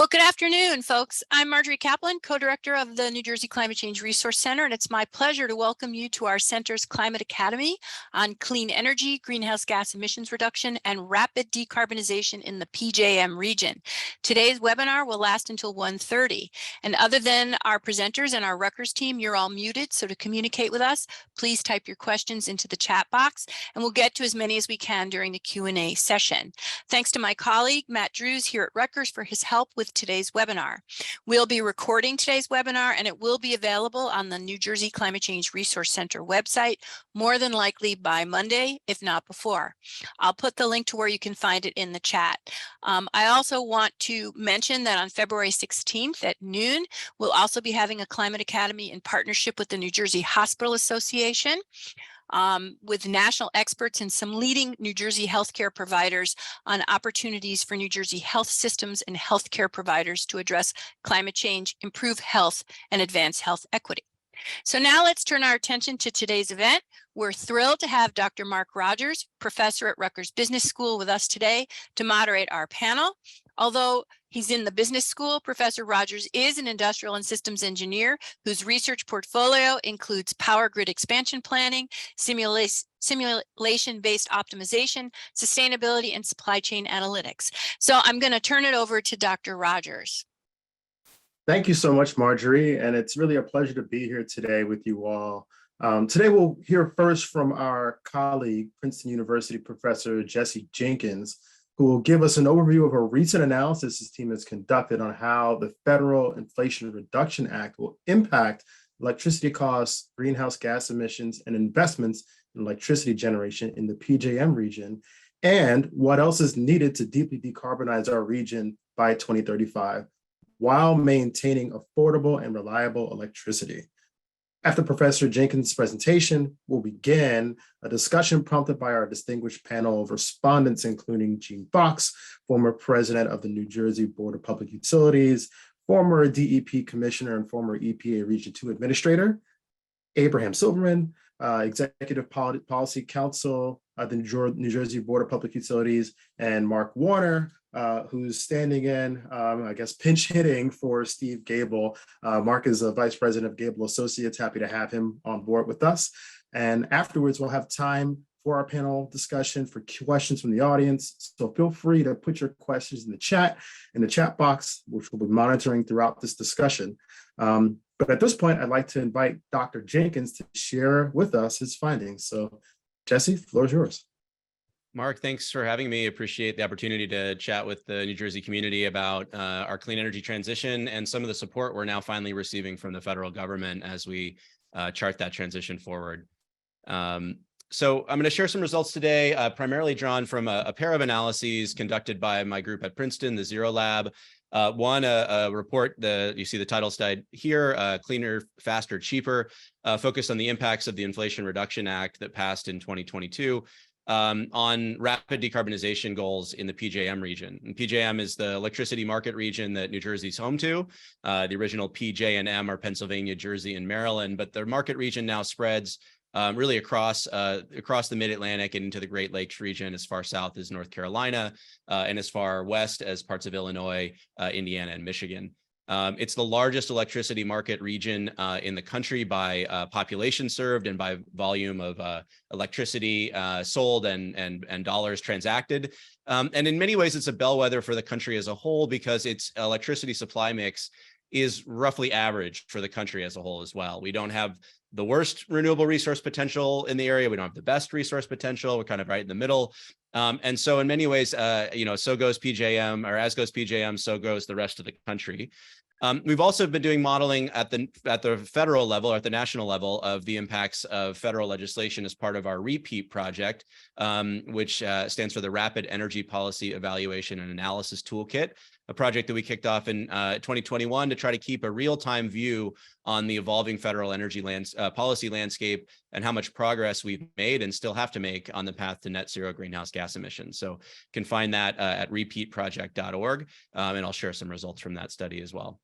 Well, good afternoon, folks. I'm Marjorie Kaplan, co-director of the New Jersey Climate Change Resource Center, and it's my pleasure to welcome you to our center's Climate Academy on clean energy, greenhouse gas emissions reduction, and rapid decarbonization in the PJM region. Today's webinar will last until 1:30, and other than our presenters and our Rutgers team, you're all muted, so to communicate with us, please type your questions into the chat box, and we'll get to as many as we can during the Q&A session. Thanks to my colleague, Matt Drews here at Rutgers for his help with today's webinar. We'll be recording today's webinar and it will be available on the New Jersey Climate Change Resource Center website, more than likely by Monday, if not before. I'll put the link to where you can find it in the chat. I also want to mention that on February 16th at noon, we'll also be having a Climate Academy in partnership with the New Jersey Hospital Association. With national experts and some leading New Jersey healthcare providers on opportunities for New Jersey health systems and healthcare providers to address climate change, improve health, and advance health equity. So now let's turn our attention to today's event. We're thrilled to have Dr. Mark Rodgers, professor at Rutgers Business School, with us today to moderate our panel. Although he's in the business school, Professor Rodgers is an industrial and systems engineer whose research portfolio includes power grid expansion planning, simulation-based optimization, sustainability, and supply chain analytics. So I'm going to turn it over to Dr. Rodgers. Thank you so much, Marjorie, and it's really a pleasure to be here today with you all. Today we'll hear first from our colleague, Princeton University Professor Jesse Jenkins, who will give us an overview of a recent analysis his team has conducted on how the Federal Inflation Reduction Act will impact electricity costs, greenhouse gas emissions, and investments in electricity generation in the PJM region, and what else is needed to deeply decarbonize our region by 2035, while maintaining affordable and reliable electricity. After Professor Jenkins' presentation, we'll begin a discussion prompted by our distinguished panel of respondents, including Jeanne Fox, former president of the New Jersey Board of Public Utilities, former DEP Commissioner and former EPA Region II Administrator, Abraham Silverman, Executive Policy Counsel of the New Jersey Board of Public Utilities, and Mark Warner, who's standing in, I guess, pinch hitting for Steve Gabel. Mark is a vice president of Gabel Associates. Happy to have him on board with us. And afterwards, we'll have time for our panel discussion for questions from the audience. So feel free to put your questions in the chat box, which we'll be monitoring throughout this discussion. But at this point, I'd like to invite Dr. Jenkins to share with us his findings. So Jesse, the floor is yours. Mark, thanks for having me. Appreciate the opportunity to chat with the New Jersey community about our clean energy transition and some of the support we're now finally receiving from the federal government as we chart that transition forward. So I'm going to share some results today, primarily drawn from a pair of analyses conducted by my group at Princeton, the Zero Lab. One, a report, you see the title slide here, Cleaner, Faster, Cheaper, focused on the impacts of the Inflation Reduction Act that passed in 2022. On rapid decarbonization goals in the PJM region. And PJM is the electricity market region that New Jersey's home to. The original PJ&M are Pennsylvania, Jersey, and Maryland, but the market region now spreads really across the Mid-Atlantic and into the Great Lakes region, as far south as North Carolina, and as far west as parts of Illinois, Indiana, and Michigan. It's the largest electricity market region in the country by population served and by volume of electricity sold and dollars transacted. And in many ways, it's a bellwether for the country as a whole because its electricity supply mix is roughly average for the country as a whole as well. We don't have the worst renewable resource potential in the area. We don't have the best resource potential. We're kind of right in the middle. And so in many ways, so goes PJM, or as goes PJM, so goes the rest of the country. We've also been doing modeling at the federal level, or at the national level, of the impacts of federal legislation as part of our REPEAT project, which stands for the Rapid Energy Policy Evaluation and Analysis Toolkit, a project that we kicked off in 2021 to try to keep a real-time view on the evolving federal energy policy landscape and how much progress we've made and still have to make on the path to net zero greenhouse gas emissions. So you can find that at repeatproject.org, and I'll share some results from that study as well.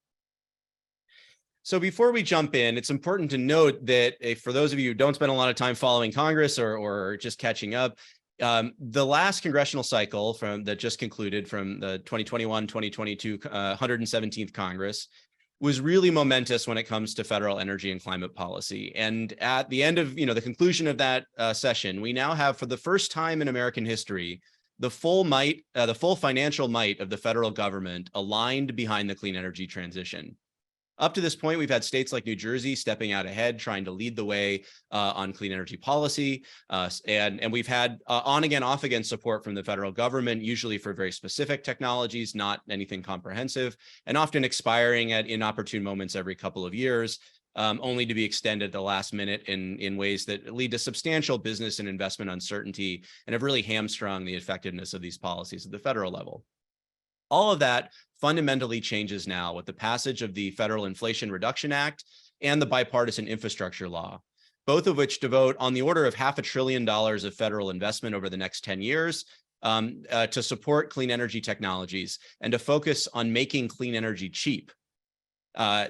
So before we jump in, it's important to note that for those of you who don't spend a lot of time following Congress or just catching up, The last congressional cycle that just concluded from the 2021-2022 117th Congress was really momentous when it comes to federal energy and climate policy. And at the end of, the conclusion of that session, we now have, for the first time in American history, the full financial might of the federal government aligned behind the clean energy transition. Up to this point, we've had states like New Jersey stepping out ahead, trying to lead the way on clean energy policy. And we've had on again, off again support from the federal government, usually for very specific technologies, not anything comprehensive, and often expiring at inopportune moments every couple of years, only to be extended at the last minute in ways that lead to substantial business and investment uncertainty and have really hamstrung the effectiveness of these policies at the federal level. All of that fundamentally changes now with the passage of the Federal Inflation Reduction Act and the bipartisan infrastructure law, both of which devote on the order of $500 billion of federal investment over the next 10 years to support clean energy technologies and to focus on making clean energy cheap.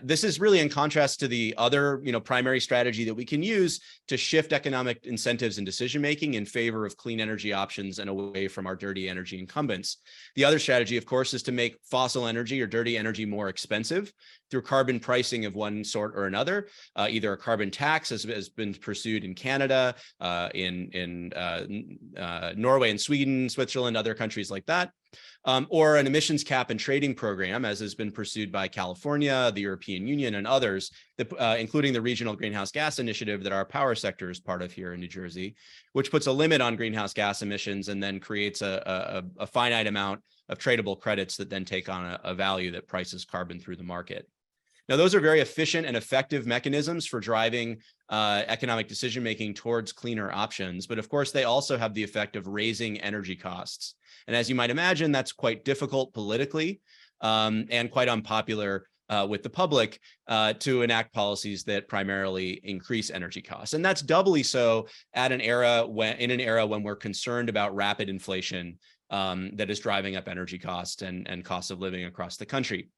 This is really in contrast to the other, primary strategy that we can use to shift economic incentives and decision-making in favor of clean energy options and away from our dirty energy incumbents. The other strategy, of course, is to make fossil energy or dirty energy more expensive through carbon pricing of one sort or another, either a carbon tax as has been pursued in Canada, in Norway and Sweden, Switzerland, other countries like that, or an emissions cap and trading program, as has been pursued by California, the European Union, and others, including the Regional Greenhouse Gas Initiative that our power sector is part of here in New Jersey, which puts a limit on greenhouse gas emissions and then creates a finite amount of tradable credits that then take on a value that prices carbon through the market. Now, those are very efficient and effective mechanisms for driving economic decision-making towards cleaner options. But of course, they also have the effect of raising energy costs. And as you might imagine, that's quite difficult politically and quite unpopular with the public to enact policies that primarily increase energy costs. And that's doubly so in an era when we're concerned about rapid inflation that is driving up energy costs and costs of living across the country.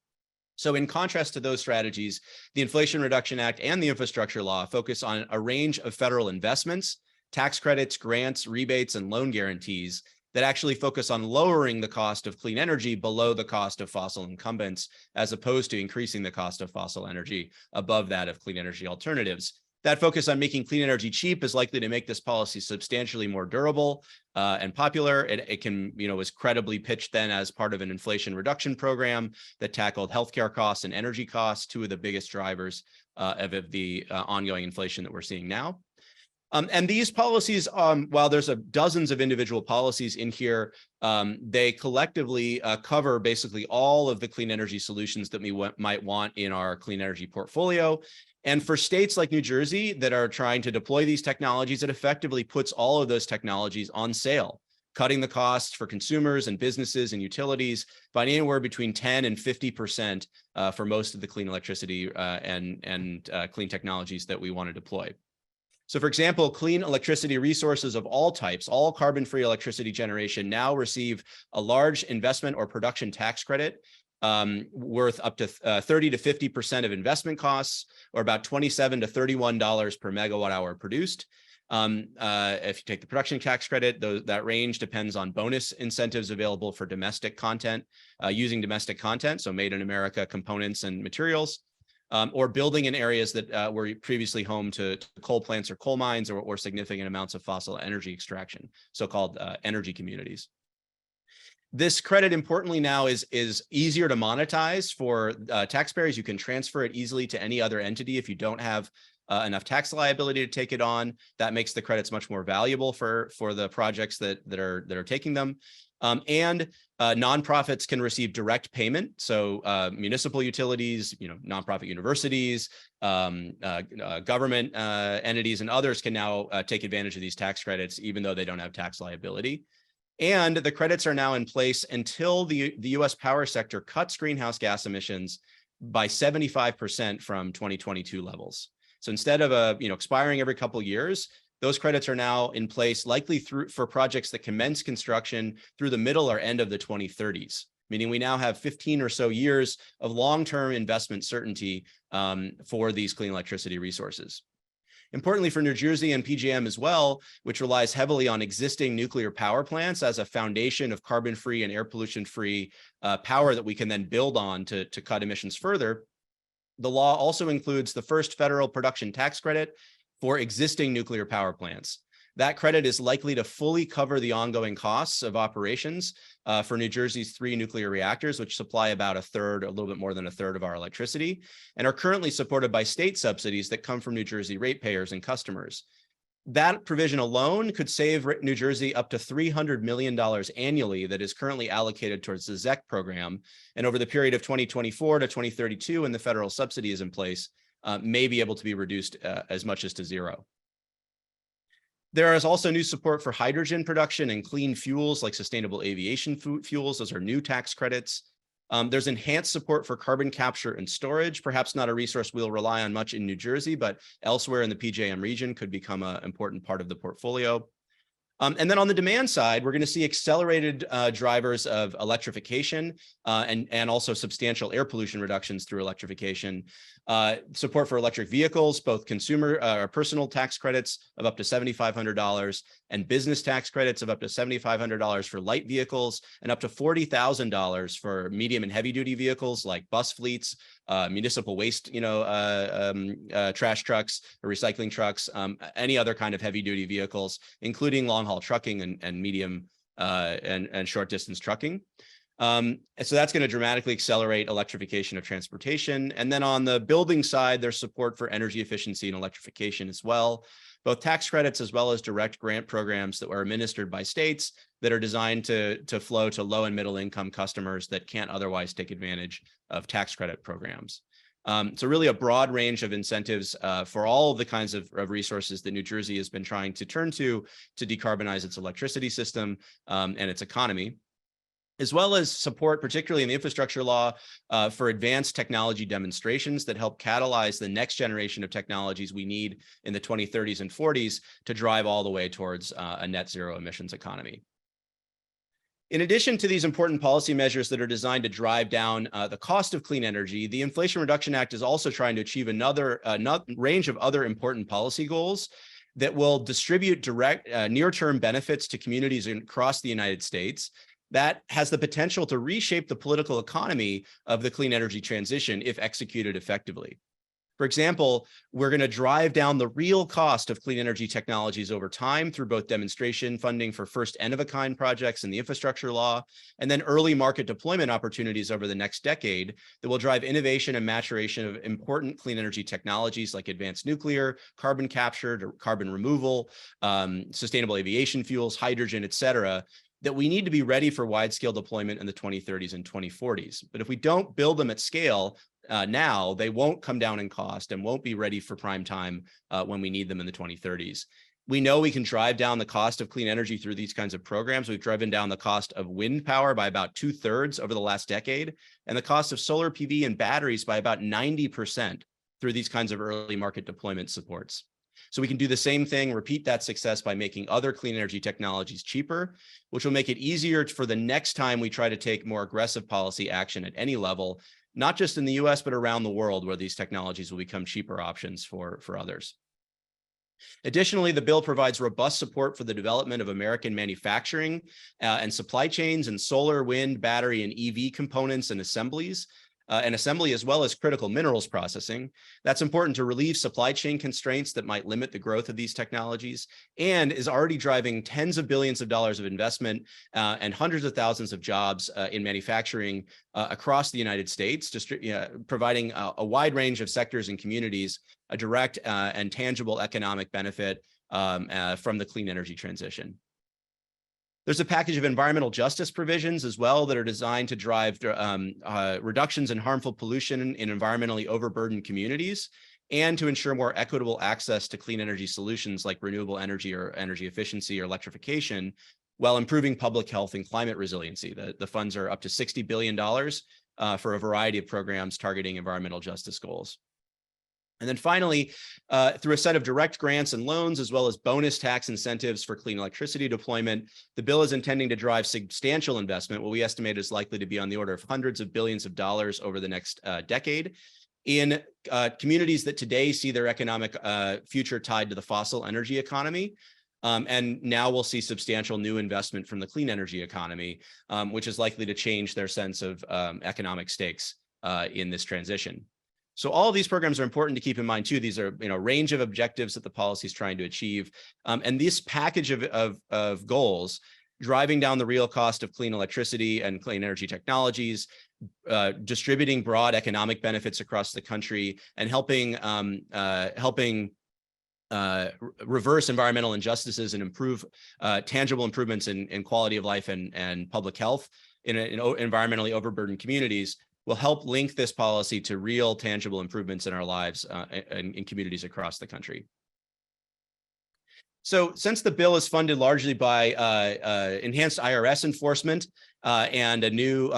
So in contrast to those strategies, the Inflation Reduction Act and the infrastructure law focus on a range of federal investments, tax credits, grants, rebates, and loan guarantees that actually focus on lowering the cost of clean energy below the cost of fossil incumbents, as opposed to increasing the cost of fossil energy above that of clean energy alternatives. That focus on making clean energy cheap is likely to make this policy substantially more durable and popular. It can, was credibly pitched then as part of an inflation reduction program that tackled healthcare costs and energy costs, two of the biggest drivers of the ongoing inflation that we're seeing now. And these policies, while there's dozens of individual policies in here, they collectively cover basically all of the clean energy solutions that we might want in our clean energy portfolio. And for states like New Jersey that are trying to deploy these technologies, it effectively puts all of those technologies on sale, cutting the costs for consumers and businesses and utilities by anywhere between 10 and 50% for most of the clean electricity and clean technologies that we want to deploy. So for example, clean electricity resources of all types, all carbon-free electricity generation now receive a large investment or production tax credit worth up to 30 to 50% of investment costs, or about $27 to $31 per megawatt hour produced. If you take the production tax credit, that range depends on bonus incentives available for domestic content, using domestic content, so made in America components and materials, or building in areas that were previously home to coal plants or coal mines or significant amounts of fossil energy extraction, so-called energy communities. This credit, importantly, now is easier to monetize for taxpayers. You can transfer it easily to any other entity if you don't have enough tax liability to take it on. That makes the credits much more valuable for the projects that are taking them. And nonprofits can receive direct payment. So municipal utilities, nonprofit universities, government entities, and others can now take advantage of these tax credits, even though they don't have tax liability. And the credits are now in place until the U.S. power sector cuts greenhouse gas emissions by 75% from 2022 levels. So instead of expiring every couple of years, those credits are now in place, likely for projects that commence construction through the middle or end of the 2030s, meaning we now have 15 or so years of long-term investment certainty for these clean electricity resources. Importantly for New Jersey and PJM as well, which relies heavily on existing nuclear power plants as a foundation of carbon-free and air pollution-free power that we can then build on to cut emissions further, the law also includes the first federal production tax credit for existing nuclear power plants. That credit is likely to fully cover the ongoing costs of operations for New Jersey's 3 nuclear reactors, which supply about a little bit more than a third of our electricity, and are currently supported by state subsidies that come from New Jersey ratepayers and customers. That provision alone could save New Jersey up to $300 million annually that is currently allocated towards the ZEC program. And over the period of 2024 to 2032, when the federal subsidy is in place, may be able to be reduced as much as to zero. There is also new support for hydrogen production and clean fuels like sustainable aviation fuels. Those are new tax credits. There's enhanced support for carbon capture and storage, perhaps not a resource we'll rely on much in New Jersey, but elsewhere in the PJM region could become an important part of the portfolio. And then on the demand side, we're going to see accelerated drivers of electrification and also substantial air pollution reductions through electrification. Support for electric vehicles, both consumer or personal tax credits of up to $7,500 and business tax credits of up to $7,500 for light vehicles and up to $40,000 for medium and heavy duty vehicles like bus fleets, municipal waste, trash trucks or recycling trucks, any other kind of heavy duty vehicles, including long haul trucking and medium and short distance trucking. And so that's going to dramatically accelerate electrification of transportation. And then on the building side, there's support for energy efficiency and electrification as well, both tax credits as well as direct grant programs that were administered by states that are designed to flow to low and middle income customers that can't otherwise take advantage of tax credit programs. So really a broad range of incentives for all of the kinds of resources that New Jersey has been trying to turn to decarbonize its electricity system and its economy, as well as support, particularly in the infrastructure law, for advanced technology demonstrations that help catalyze the next generation of technologies we need in the 2030s and 40s to drive all the way towards a net zero emissions economy. In addition to these important policy measures that are designed to drive down the cost of clean energy, the Inflation Reduction Act is also trying to achieve another range of other important policy goals that will distribute direct near-term benefits to communities across the United States that has the potential to reshape the political economy of the clean energy transition if executed effectively. For example, we're going to drive down the real cost of clean energy technologies over time through both demonstration funding for first N-of-a-kind projects in the infrastructure law, and then early market deployment opportunities over the next decade that will drive innovation and maturation of important clean energy technologies like advanced nuclear, carbon capture, carbon removal, sustainable aviation fuels, hydrogen, et cetera, that we need to be ready for wide-scale deployment in the 2030s and 2040s. But if we don't build them at scale now, they won't come down in cost and won't be ready for prime time when we need them in the 2030s. We know we can drive down the cost of clean energy through these kinds of programs. We've driven down the cost of wind power by about 2/3 over the last decade, and the cost of solar PV and batteries by about 90% through these kinds of early market deployment supports. So we can do the same thing, repeat that success by making other clean energy technologies cheaper, which will make it easier for the next time we try to take more aggressive policy action at any level, not just in the US, but around the world where these technologies will become cheaper options for others. Additionally, the bill provides robust support for the development of American manufacturing and supply chains in solar, wind, battery, and EV components and assemblies, as well as critical minerals processing. That's important to relieve supply chain constraints that might limit the growth of these technologies, and is already driving tens of billions of dollars of investment and hundreds of thousands of jobs in manufacturing across the United States, providing a wide range of sectors and communities a direct and tangible economic benefit from the clean energy transition. There's a package of environmental justice provisions as well that are designed to drive reductions in harmful pollution in environmentally overburdened communities and to ensure more equitable access to clean energy solutions like renewable energy or energy efficiency or electrification, while improving public health and climate resiliency. The funds are up to $60 billion for a variety of programs targeting environmental justice goals. And then finally, through a set of direct grants and loans, as well as bonus tax incentives for clean electricity deployment, the bill is intending to drive substantial investment, what we estimate is likely to be on the order of hundreds of billions of dollars over the next decade, in communities that today see their economic future tied to the fossil energy economy. And now we'll see substantial new investment from the clean energy economy, which is likely to change their sense of economic stakes in this transition. So all of these programs are important to keep in mind too. These are, a range of objectives that the policy is trying to achieve. And this package of goals, driving down the real cost of clean electricity and clean energy technologies, distributing broad economic benefits across the country, and helping reverse environmental injustices and improve tangible improvements in quality of life and public health in environmentally overburdened communities, will help link this policy to real tangible improvements in our lives in communities across the country. So since the bill is funded largely by enhanced IRS enforcement and a new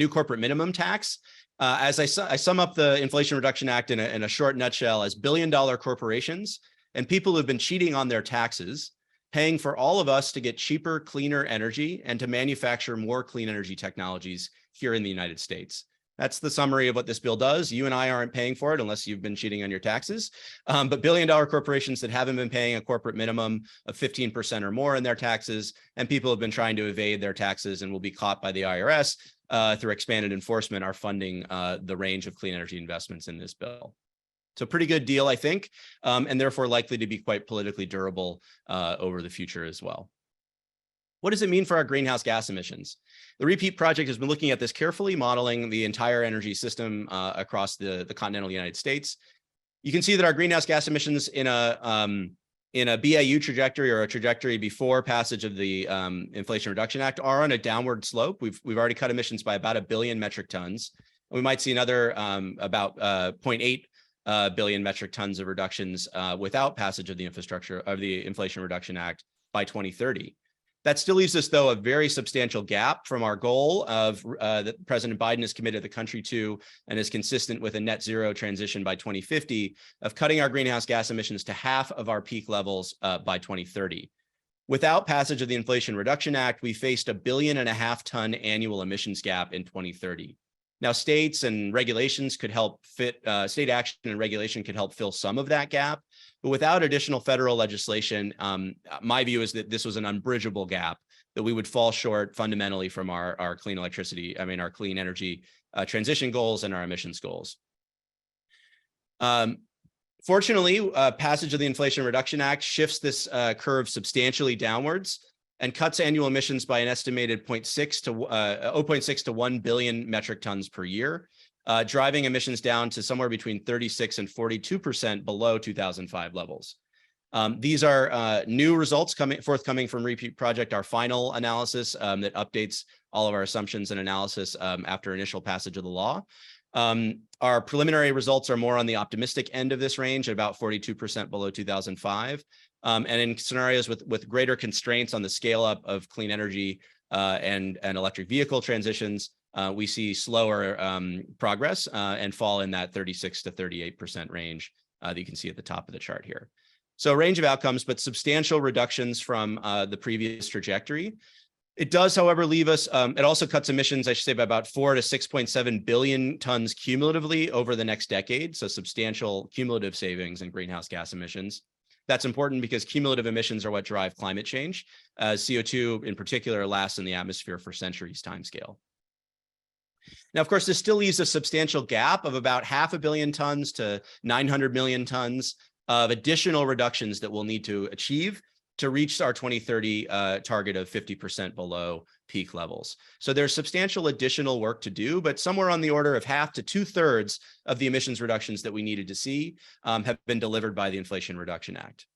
corporate minimum tax, as I sum up the Inflation Reduction Act in a short nutshell as billion-dollar corporations and people who've been cheating on their taxes, paying for all of us to get cheaper, cleaner energy and to manufacture more clean energy technologies here in the United States. That's the summary of what this bill does. You and I aren't paying for it unless you've been cheating on your taxes. But billion-dollar corporations that haven't been paying a corporate minimum of 15% or more in their taxes, and people have been trying to evade their taxes and will be caught by the IRS through expanded enforcement, are funding the range of clean energy investments in this bill. So pretty good deal, I think, and therefore likely to be quite politically durable over the future as well. What does it mean for our greenhouse gas emissions? The REPEAT project has been looking at this carefully, modeling the entire energy system across the continental United States. You can see that our greenhouse gas emissions in a BAU trajectory, or a trajectory before passage of the Inflation Reduction Act, are on a downward slope. We've already cut emissions by about 1 billion metric tons. We might see another about 0.8 billion metric tons of reductions without passage of the Inflation Reduction Act by 2030. That still leaves us, though, a very substantial gap from our goal of that President Biden has committed the country to, and is consistent with a net zero transition by 2050, of cutting our greenhouse gas emissions to half of our peak levels by 2030. Without passage of the Inflation Reduction Act, we faced a 1.5 billion ton annual emissions gap in 2030. Now, states and regulations could help state action and regulation could help fill some of that gap. But without additional federal legislation, my view is that this was an unbridgeable gap, that we would fall short fundamentally from our clean electricity, our clean energy transition goals and our emissions goals. Fortunately, passage of the Inflation Reduction Act shifts this curve substantially downwards and cuts annual emissions by an estimated 0.6 to 1 billion metric tons per year, driving emissions down to somewhere between 36 and 42% below 2005 levels. These are new results forthcoming from REPEAT project, our final analysis that updates all of our assumptions and analysis after initial passage of the law. Our preliminary results are more on the optimistic end of this range, at about 42% below 2005. And in scenarios with greater constraints on the scale up of clean energy and electric vehicle transitions, we see slower progress and fall in that 36 to 38% range that you can see at the top of the chart here. So a range of outcomes, but substantial reductions from the previous trajectory. It does, however, leave us, it also cuts emissions, I should say, by about 4 to 6.7 billion tons cumulatively over the next decade. So substantial cumulative savings in greenhouse gas emissions. That's important because cumulative emissions are what drive climate change. CO2 in particular lasts in the atmosphere for centuries timescale. Now, of course, this still leaves a substantial gap of about 500 million tons to 900 million tons of additional reductions that we'll need to achieve to reach our 2030 target of 50% below peak levels. So there's substantial additional work to do, but somewhere on the order of half to 2/3 of the emissions reductions that we needed to see have been delivered by the Inflation Reduction Act.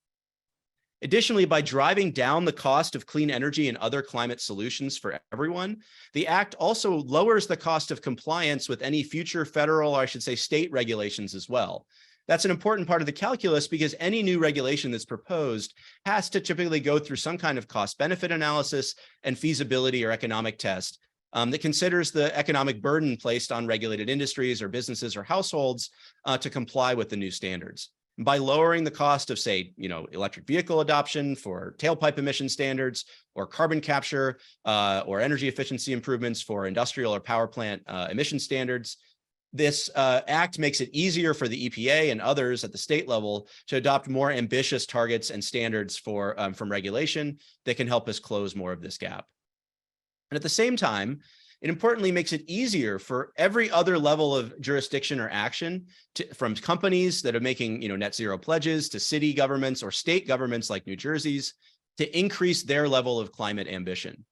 Additionally, by driving down the cost of clean energy and other climate solutions for everyone, the Act also lowers the cost of compliance with any future federal, or I should say state regulations as well. That's an important part of the calculus because any new regulation that's proposed has to typically go through some kind of cost-benefit analysis and feasibility or economic test that considers the economic burden placed on regulated industries or businesses or households to comply with the new standards. By lowering the cost of, say, electric vehicle adoption for tailpipe emission standards, or carbon capture, or energy efficiency improvements for industrial or power plant emission standards, This act makes it easier for the EPA and others at the state level to adopt more ambitious targets and standards for from regulation that can help us close more of this gap. And at the same time, it importantly makes it easier for every other level of jurisdiction or action from companies that are making net zero pledges to city governments or state governments like New Jersey's to increase their level of climate ambition.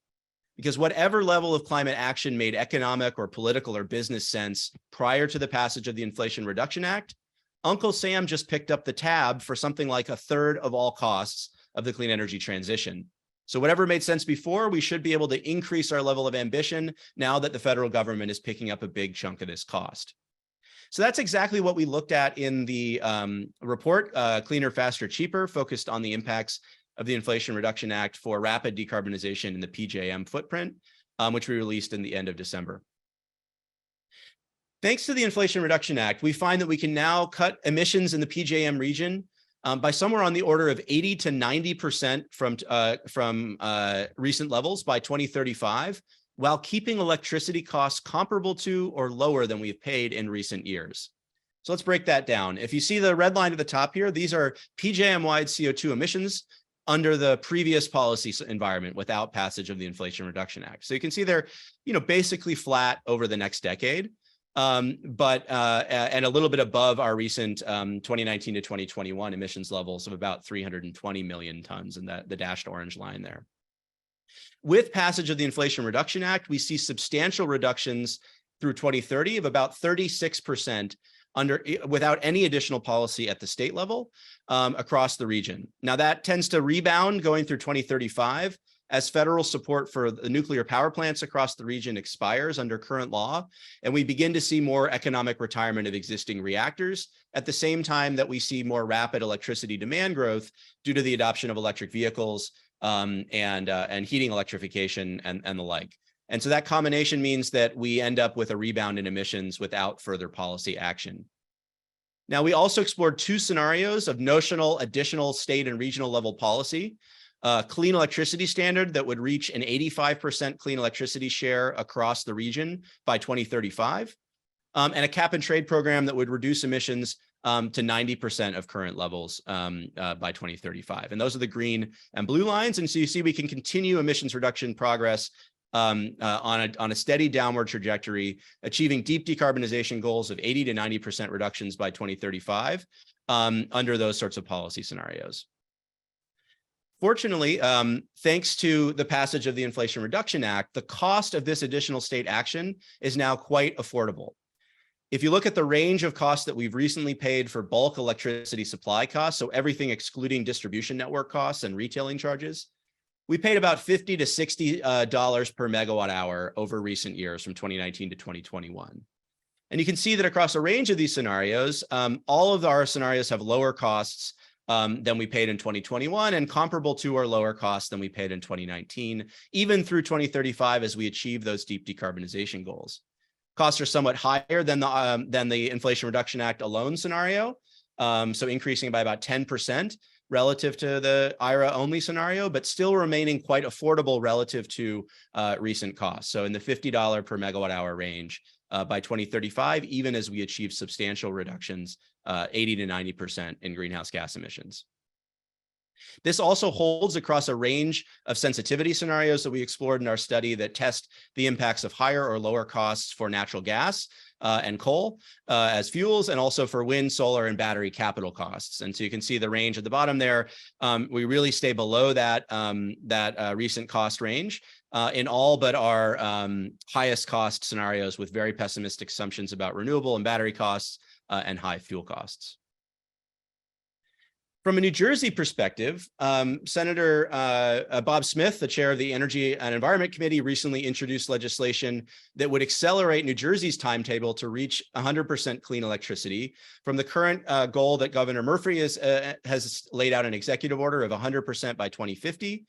Because whatever level of climate action made economic or political or business sense prior to the passage of the Inflation Reduction Act, Uncle Sam just picked up the tab for something like a third of all costs of the clean energy transition. So whatever made sense before, we should be able to increase our level of ambition now that the federal government is picking up a big chunk of this cost. So that's exactly what we looked at in the report, Cleaner, Faster, Cheaper, focused on the impacts of the Inflation Reduction Act for rapid decarbonization in the PJM footprint, which we released in the end of December. Thanks to the Inflation Reduction Act, we find that we can now cut emissions in the PJM region by somewhere on the order of 80 to 90% from recent levels by 2035, while keeping electricity costs comparable to or lower than we've paid in recent years. So let's break that down. If you see the red line at the top here, these are PJM-wide CO2 emissions under the previous policy environment without passage of the Inflation Reduction Act. So you can see they're basically flat over the next decade. And a little bit above our recent 2019 to 2021 emissions levels of about 320 million tons, and the dashed orange line there. With passage of the Inflation Reduction Act, we see substantial reductions through 2030 of about 36% without any additional policy at the state level across the region. Now that tends to rebound going through 2035 as federal support for the nuclear power plants across the region expires under current law, and we begin to see more economic retirement of existing reactors at the same time that we see more rapid electricity demand growth due to the adoption of electric vehicles and heating electrification and the like. And so that combination means that we end up with a rebound in emissions without further policy action. Now, we also explored two scenarios of notional additional state and regional level policy. Clean electricity standard that would reach an 85% clean electricity share across the region by 2035, and a cap and trade program that would reduce emissions to 90% of current levels by 2035. And those are the green and blue lines. And so you see we can continue emissions reduction progress on a steady downward trajectory, achieving deep decarbonization goals of 80 to 90% reductions by 2035 under those sorts of policy scenarios. Fortunately, thanks to the passage of the Inflation Reduction Act, the cost of this additional state action is now quite affordable. If you look at the range of costs that we've recently paid for bulk electricity supply costs, so everything excluding distribution network costs and retailing charges, we paid about $50 to $60 per megawatt hour over recent years from 2019 to 2021. And you can see that across a range of these scenarios, all of our scenarios have lower costs than we paid in 2021 and comparable to or lower costs than we paid in 2019, even through 2035 as we achieve those deep decarbonization goals. Costs are somewhat higher than the Inflation Reduction Act alone scenario, so increasing by about 10% relative to the IRA-only scenario, but still remaining quite affordable relative to recent costs. So in the $50 per megawatt hour range by 2035, even as we achieve substantial reductions, 80 to 90% in greenhouse gas emissions. This also holds across a range of sensitivity scenarios that we explored in our study that test the impacts of higher or lower costs for natural gas and coal as fuels, and also for wind, solar, and battery capital costs. And so you can see the range at the bottom there. We really stay below that, recent cost range in all but our highest cost scenarios with very pessimistic assumptions about renewable and battery costs and high fuel costs. From a New Jersey perspective, Senator Bob Smith, the chair of the Energy and Environment Committee, recently introduced legislation that would accelerate New Jersey's timetable to reach 100% clean electricity from the current goal that Governor Murphy has laid out an executive order of 100% by 2050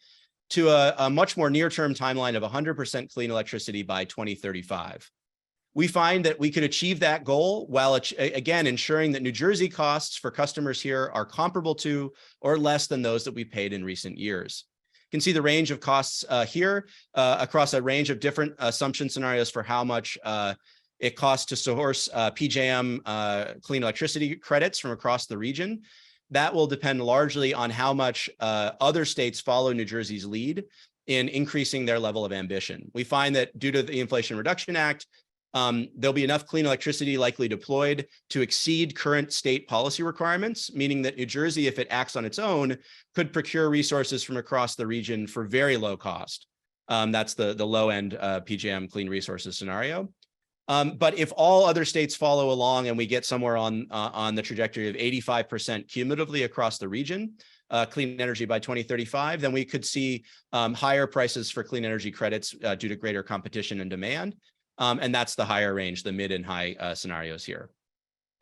to a much more near-term timeline of 100% clean electricity by 2035. We find that we could achieve that goal while, again, ensuring that New Jersey costs for customers here are comparable to or less than those that we paid in recent years. You can see the range of costs here across a range of different assumption scenarios for how much It costs to source PJM clean electricity credits from across the region. That will depend largely on how much other states follow New Jersey's lead in increasing their level of ambition. We find that due to the Inflation Reduction Act, there'll be enough clean electricity likely deployed to exceed current state policy requirements, meaning that New Jersey, if it acts on its own, could procure resources from across the region for very low cost. That's the low end PJM clean resources scenario. But if all other states follow along and we get somewhere on the trajectory of 85% cumulatively across the region, clean energy by 2035, then we could see higher prices for clean energy credits due to greater competition and demand. And that's the higher range, the mid and high scenarios here.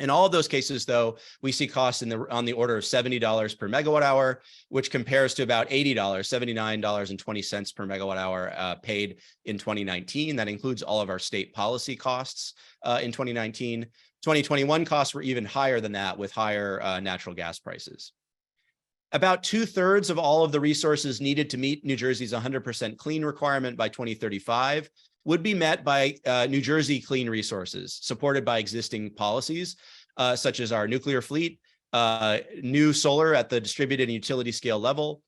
In all of those cases, though, we see costs on the order of $70 per megawatt hour, which compares to about $80, $79.20 per megawatt hour paid in 2019. That includes all of our state policy costs in 2019. 2021 costs were even higher than that with higher natural gas prices. About 2/3 of all of the resources needed to meet New Jersey's 100% clean requirement by 2035 would be met by New Jersey clean resources supported by existing policies, such as our nuclear fleet, new solar at the distributed and utility scale level,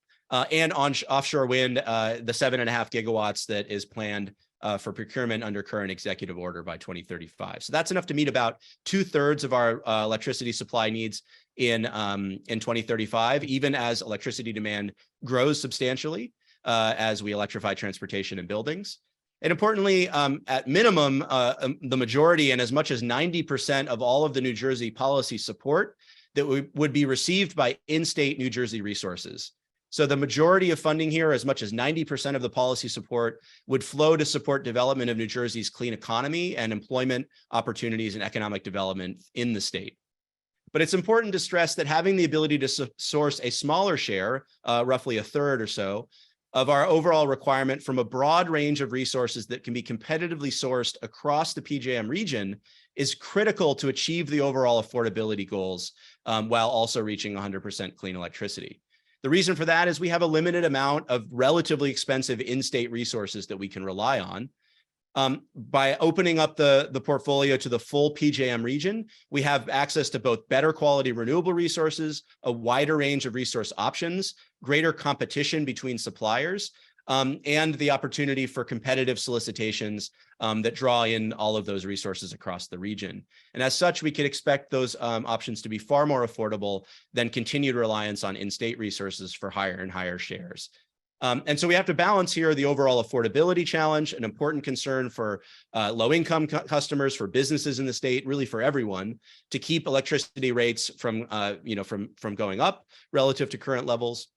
and offshore wind, the 7.5 gigawatts that is planned for procurement under current executive order by 2035. So that's enough to meet about 2/3 of our electricity supply needs in 2035, even as electricity demand grows substantially as we electrify transportation and buildings. And importantly, at minimum, the majority and as much as 90% of all of the New Jersey policy support that would be received by in-state New Jersey resources. So the majority of funding here, as much as 90% of the policy support, would flow to support development of New Jersey's clean economy and employment opportunities and economic development in the state. But it's important to stress that having the ability to source a smaller share, roughly 1/3 or so, of our overall requirement from a broad range of resources that can be competitively sourced across the PJM region is critical to achieve the overall affordability goals while also reaching 100% clean electricity. The reason for that is we have a limited amount of relatively expensive in-state resources that we can rely on. By opening up the portfolio to the full PJM region, we have access to both better quality renewable resources, a wider range of resource options, greater competition between suppliers, and the opportunity for competitive solicitations that draw in all of those resources across the region. And as such, we can expect those options to be far more affordable than continued reliance on in-state resources for higher and higher shares. And so we have to balance here the overall affordability challenge, an important concern for low-income customers, for businesses in the state, really for everyone, to keep electricity rates from going up relative to current levels,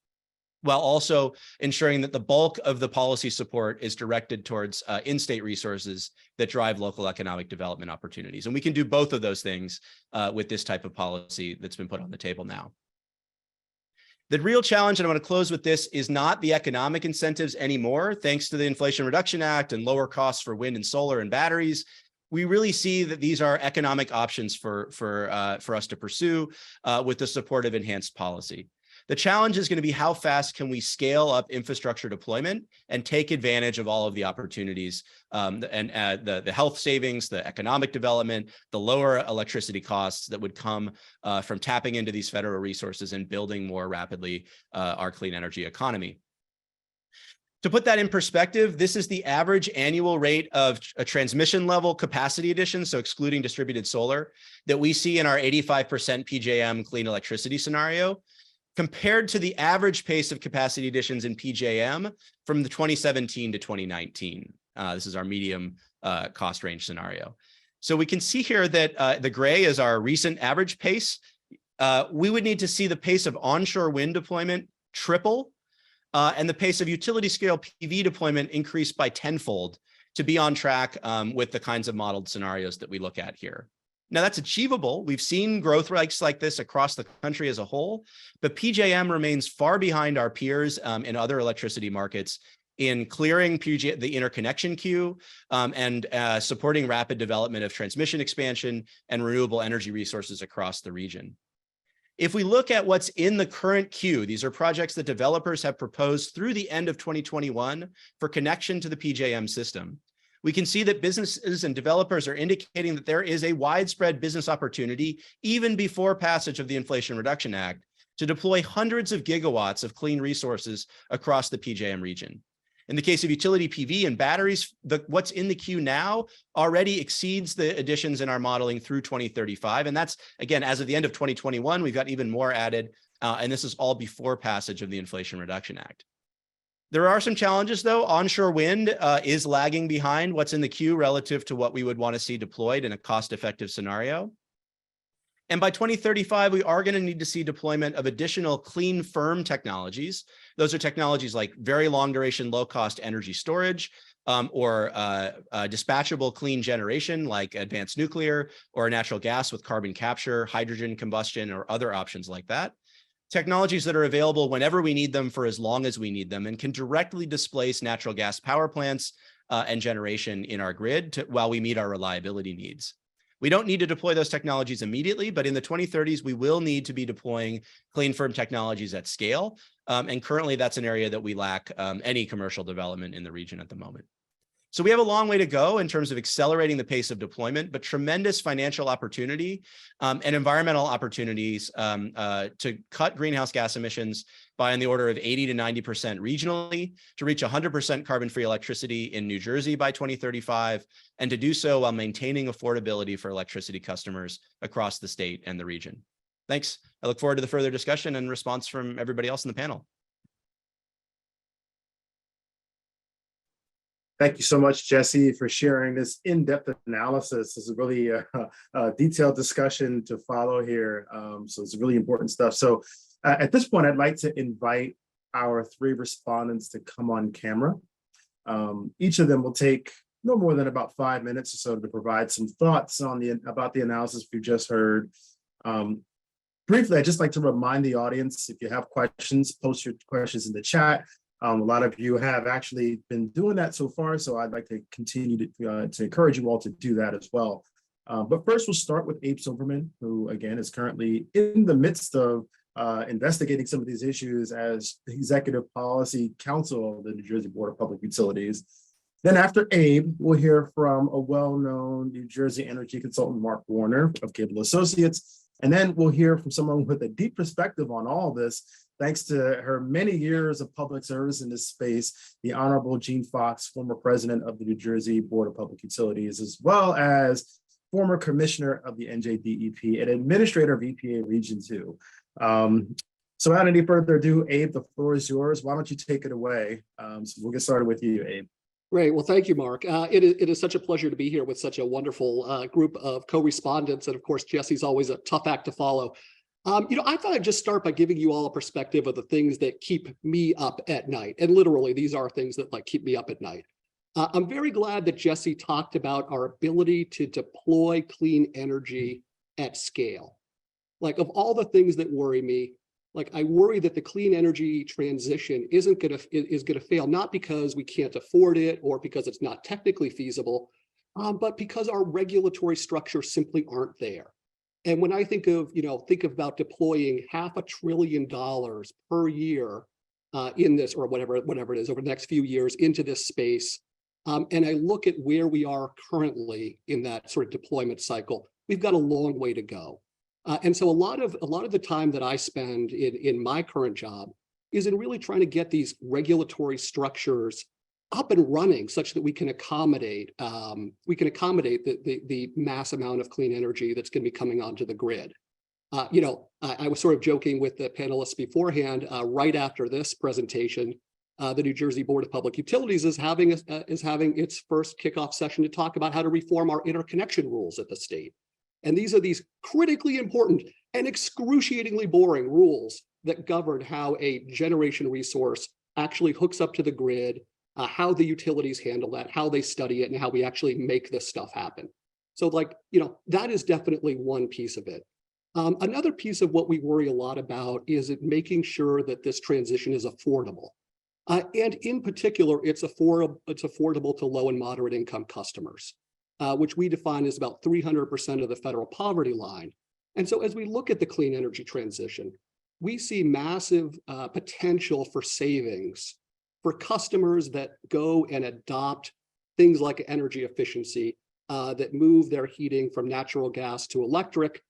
while also ensuring that the bulk of the policy support is directed towards in-state resources that drive local economic development opportunities. And we can do both of those things with this type of policy that's been put on the table now. The real challenge, and I want to close with this, is not the economic incentives anymore. Thanks to the Inflation Reduction Act and lower costs for wind and solar and batteries, we really see that these are economic options for us to pursue with the support of enhanced policy. The challenge is going to be how fast can we scale up infrastructure deployment and take advantage of all of the opportunities and the health savings, the economic development, the lower electricity costs that would come from tapping into these federal resources and building more rapidly our clean energy economy. To put that in perspective, this is the average annual rate of a transmission level capacity addition, so excluding distributed solar, that we see in our 85% PJM clean electricity scenario, compared to the average pace of capacity additions in PJM from the 2017 to 2019. This is our medium cost range scenario. So we can see here that the gray is our recent average pace. We would need to see the pace of onshore wind deployment triple and the pace of utility scale PV deployment increase by tenfold to be on track with the kinds of modeled scenarios that we look at here. Now, that's achievable. We've seen growth rates like this across the country as a whole, but PJM remains far behind our peers in other electricity markets in clearing the interconnection queue and supporting rapid development of transmission expansion and renewable energy resources across the region. If we look at what's in the current queue, these are projects that developers have proposed through the end of 2021 for connection to the PJM system. we can see that businesses and developers are indicating that there is a widespread business opportunity, even before passage of the Inflation Reduction Act, to deploy hundreds of gigawatts of clean resources across the PJM region. In the case of utility PV and batteries, what's in the queue now already exceeds the additions in our modeling through 2035. And that's, again, as of the end of 2021, we've got even more added. And this is all before passage of the Inflation Reduction Act. There are some challenges, though. Onshore wind is lagging behind what's in the queue relative to what we would want to see deployed in a cost-effective scenario. And by 2035, we are going to need to see deployment of additional clean, firm technologies. Those are technologies like very long duration, low cost energy storage, or dispatchable clean generation like advanced nuclear or natural gas with carbon capture, hydrogen combustion, or other options like that. Technologies that are available whenever we need them for as long as we need them and can directly displace natural gas power plants and generation in our grid while we meet our reliability needs. We don't need to deploy those technologies immediately, but in the 2030s, we will need to be deploying clean, firm technologies at scale. And currently, that's an area that we lack any commercial development in the region at the moment. So we have a long way to go in terms of accelerating the pace of deployment, but tremendous financial opportunity and environmental opportunities to cut greenhouse gas emissions by in the order of 80 to 90% regionally, to reach 100% carbon-free electricity in New Jersey by 2035, and to do so while maintaining affordability for electricity customers across the state and the region. Thanks. I look forward to the further discussion and response from everybody else in the panel. Thank you so much, Jesse, for sharing this in-depth analysis. This is really a detailed discussion to follow here. So it's really important stuff. So at this point, I'd like to invite our three respondents to come on camera. Each of them will take no more than about 5 minutes or so to provide some thoughts on about the analysis we've just heard. Briefly, I'd just like to remind the audience, if you have questions, post your questions in the chat. A lot of you have actually been doing that so far, so I'd like to continue to encourage you all to do that as well. But first, we'll start with Abe Silverman, who, again, is currently in the midst of investigating some of these issues as Executive Policy Counsel of the New Jersey Board of Public Utilities. Then after Abe, we'll hear from a well-known New Jersey energy consultant, Mark Warner of Gabel Associates. And then we'll hear from someone with a deep perspective on all this, thanks to her many years of public service in this space, the Honorable Jeanne Fox, former president of the New Jersey Board of Public Utilities, as well as former commissioner of the NJDEPE and administrator of EPA Region II. So without any further ado, Abe, the floor is yours. Why don't you take it away? So we'll get started with you, Abe. Great. Well, thank you, Mark. It is such a pleasure to be here with such a wonderful group of co-respondents. And of course, Jesse's always a tough act to follow. I thought I'd just start by giving you all a perspective of the things that keep me up at night. And literally, these are things that keep me up at night. I'm very glad that Jesse talked about our ability to deploy clean energy at scale. Of all the things that worry me, I worry that the clean energy transition is gonna fail, not because we can't afford it or because it's not technically feasible, but because our regulatory structures simply aren't there. And when I think about deploying $500 billion per year in this, or whatever it is, over the next few years into this space, and I look at where we are currently in that sort of deployment cycle, we've got a long way to go. And so a lot of the time that I spend in my current job is in really trying to get these regulatory structures up and running such that we can accommodate the mass amount of clean energy that's going to be coming onto the grid. I was sort of joking with the panelists beforehand. Right after this presentation, the New Jersey Board of Public Utilities is having its first kickoff session to talk about how to reform our interconnection rules at the state. And these are these critically important and excruciatingly boring rules that govern how a generation resource actually hooks up to the grid, how the utilities handle that, how they study it, and how we actually make this stuff happen. So that is definitely one piece of it. Another piece of what we worry a lot about is making sure that this transition is affordable. And in particular, it's affordable to low and moderate income customers, which we define as about 300% of the federal poverty line. And so as we look at the clean energy transition, we see massive potential for savings for customers that go and adopt things like energy efficiency, that move their heating from natural gas to electric,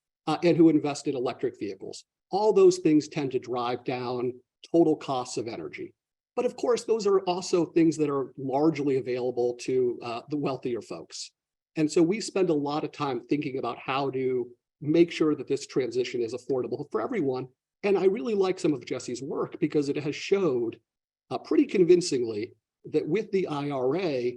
and who invest in electric vehicles. All those things tend to drive down total costs of energy. But of course, those are also things that are largely available to the wealthier folks. And so we spend a lot of time thinking about how to make sure that this transition is affordable for everyone. And I really like some of Jesse's work because it has showed pretty convincingly that with the IRA,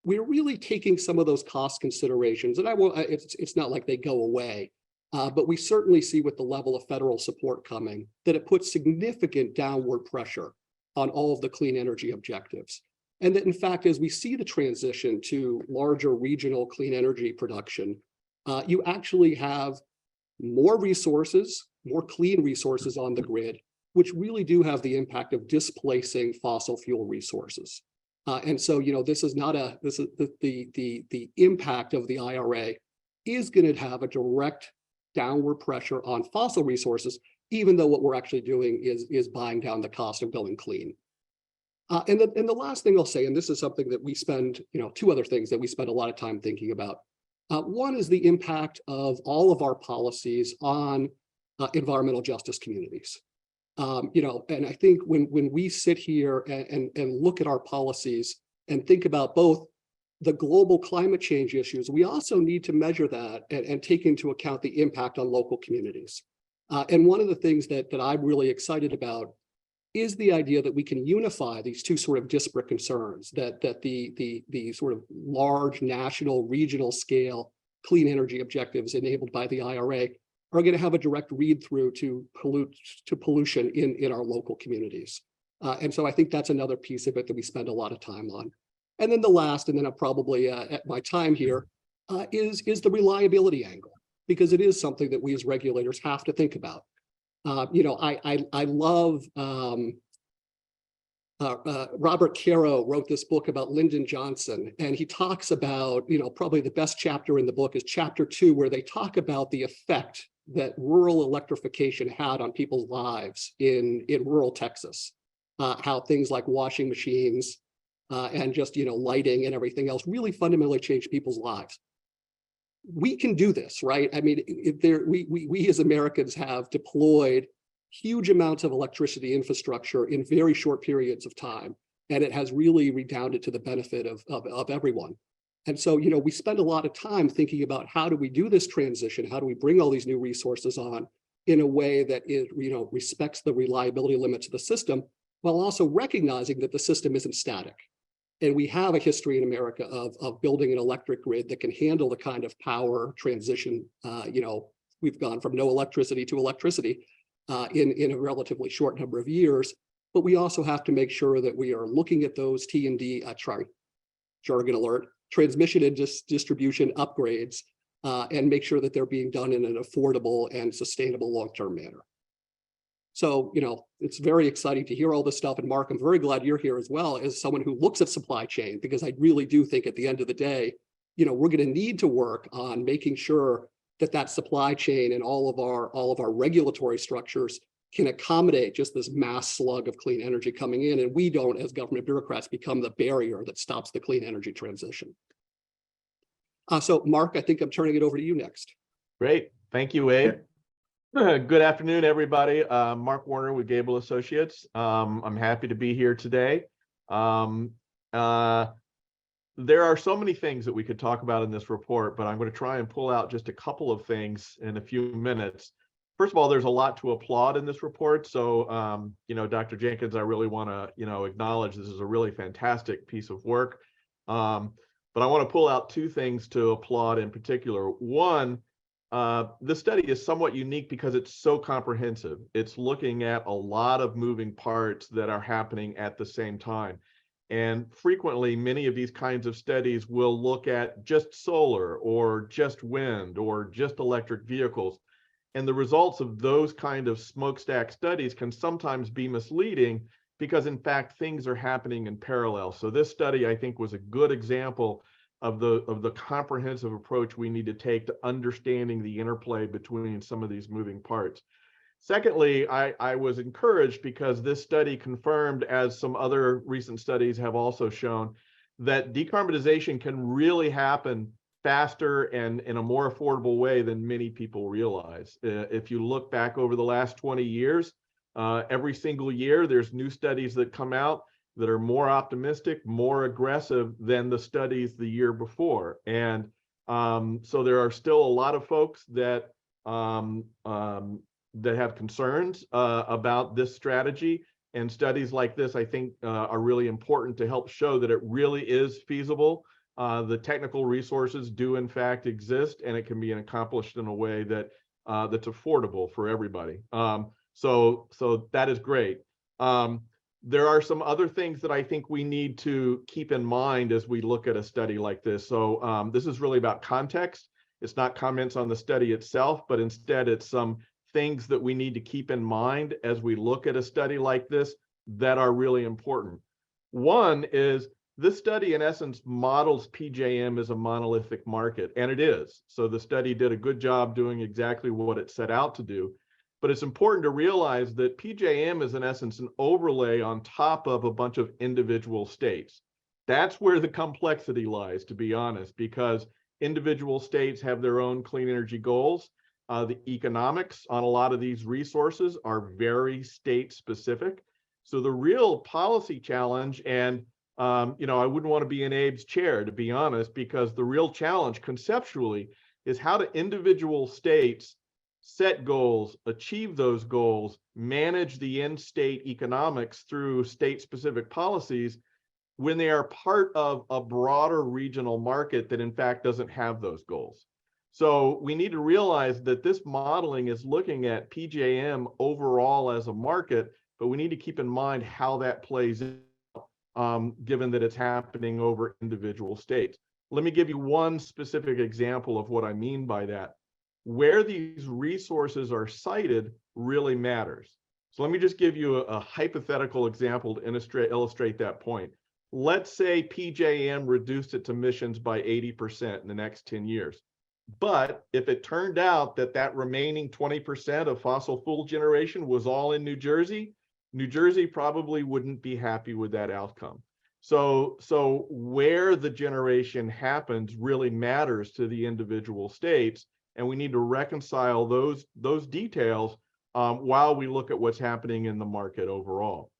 we're really taking some of those cost considerations, and it's not like they go away, but we certainly see with the level of federal support coming that it puts significant downward pressure on all of the clean energy objectives. And that in fact, as we see the transition to larger regional clean energy production, you actually have more resources, more clean resources on the grid, which really do have the impact of displacing fossil fuel resources. And so, this is not the impact of the IRA is going to have a direct downward pressure on fossil resources, even though what we're actually doing is buying down the cost of going clean. And the last thing I'll say, and this is something that we spend, two other things that we spend a lot of time thinking about. One is the impact of all of our policies on environmental justice communities. And I think when we sit here and look at our policies and think about both the global climate change issues, we also need to measure that and take into account the impact on local communities. And one of the things that I'm really excited about is the idea that we can unify these two sort of disparate concerns, that the sort of large national, regional scale clean energy objectives enabled by the IRA are going to have a direct read through to pollution in our local communities. And so I think that's another piece of it that we spend a lot of time on. And then the last, and then I'm probably at my time here, is the reliability angle, because it is something that we as regulators have to think about. I love Robert Caro wrote this book about Lyndon Johnson, and he talks about, probably the best chapter in the book is chapter 2, where they talk about the effect that rural electrification had on people's lives in rural Texas, how things like washing machines and just, lighting and everything else really fundamentally changed people's lives. We can do this, right? I mean, we as Americans have deployed huge amounts of electricity infrastructure in very short periods of time, and it has really redounded to the benefit of everyone. And so, we spend a lot of time thinking about how do we do this transition? How do we bring all these new resources on in a way that it, respects the reliability limits of the system, while also recognizing that the system isn't static. And we have a history in America of building an electric grid that can handle the kind of power transition. We've gone from no electricity to electricity in a relatively short number of years. But we also have to make sure that we are looking at those T&D, jargon alert, transmission and distribution upgrades, and make sure that they're being done in an affordable and sustainable long-term manner. So, it's very exciting to hear all this stuff. And Mark, I'm very glad you're here as well as someone who looks at supply chain, because I really do think at the end of the day, we're going to need to work on making sure that supply chain and all of our regulatory structures can accommodate just this mass slug of clean energy coming in. And we don't, as government bureaucrats, become the barrier that stops the clean energy transition. So Mark, I think I'm turning it over to you next. Great. Thank you, Wade. Good afternoon, everybody. Mark Warner with Gabel Associates. I'm happy to be here today. There are so many things that we could talk about in this report, but I'm going to try and pull out just a couple of things in a few minutes. First of all, there's a lot to applaud in this report. So, Dr. Jenkins, I really want to, acknowledge this is a really fantastic piece of work. But I want to pull out two things to applaud in particular. One, this study is somewhat unique because it's so comprehensive. It's looking at a lot of moving parts that are happening at the same time. And frequently, many of these kinds of studies will look at just solar or just wind or just electric vehicles. And the results of those kind of smokestack studies can sometimes be misleading because, in fact, things are happening in parallel. So this study, I think, was a good example of the comprehensive approach we need to take to understanding the interplay between some of these moving parts. Secondly, I was encouraged because this study confirmed, as some other recent studies have also shown, that decarbonization can really happen faster and in a more affordable way than many people realize. If you look back over the last 20 years, every single year, there's new studies that come out that are more optimistic, more aggressive than the studies the year before. And so there are still a lot of folks that that have concerns about this strategy. And studies like this, I think, are really important to help show that it really is feasible. The technical resources do in fact exist, and it can be accomplished in a way that that's affordable for everybody. So that is great. There are some other things that I think we need to keep in mind as we look at a study like this. So this is really about context. It's not comments on the study itself, but instead it's some things that we need to keep in mind as we look at a study like this that are really important. One is this study, in essence, models PJM as a monolithic market, and it is. So the study did a good job doing exactly what it set out to do. But it's important to realize that PJM is, in essence, an overlay on top of a bunch of individual states. That's where the complexity lies, to be honest, because individual states have their own clean energy goals. The economics on a lot of these resources are very state specific. So the real policy challenge, and I wouldn't want to be in Abe's chair, to be honest, because the real challenge conceptually is how do individual states set goals, achieve those goals, manage the in-state economics through state-specific policies when they are part of a broader regional market that in fact doesn't have those goals. So we need to realize that this modeling is looking at PJM overall as a market, but we need to keep in mind how that plays out, given that it's happening over individual states. Let me give you one specific example of what I mean by that. Where these resources are cited really matters. So let me just give you a hypothetical example to illustrate that point. Let's say PJM reduced its emissions by 80% in the next 10 years. But if it turned out that that remaining 20% of fossil fuel generation was all in New Jersey probably wouldn't be happy with that outcome. So where the generation happens really matters to the individual states, and we need to reconcile those details while we look at what's happening in the market overall.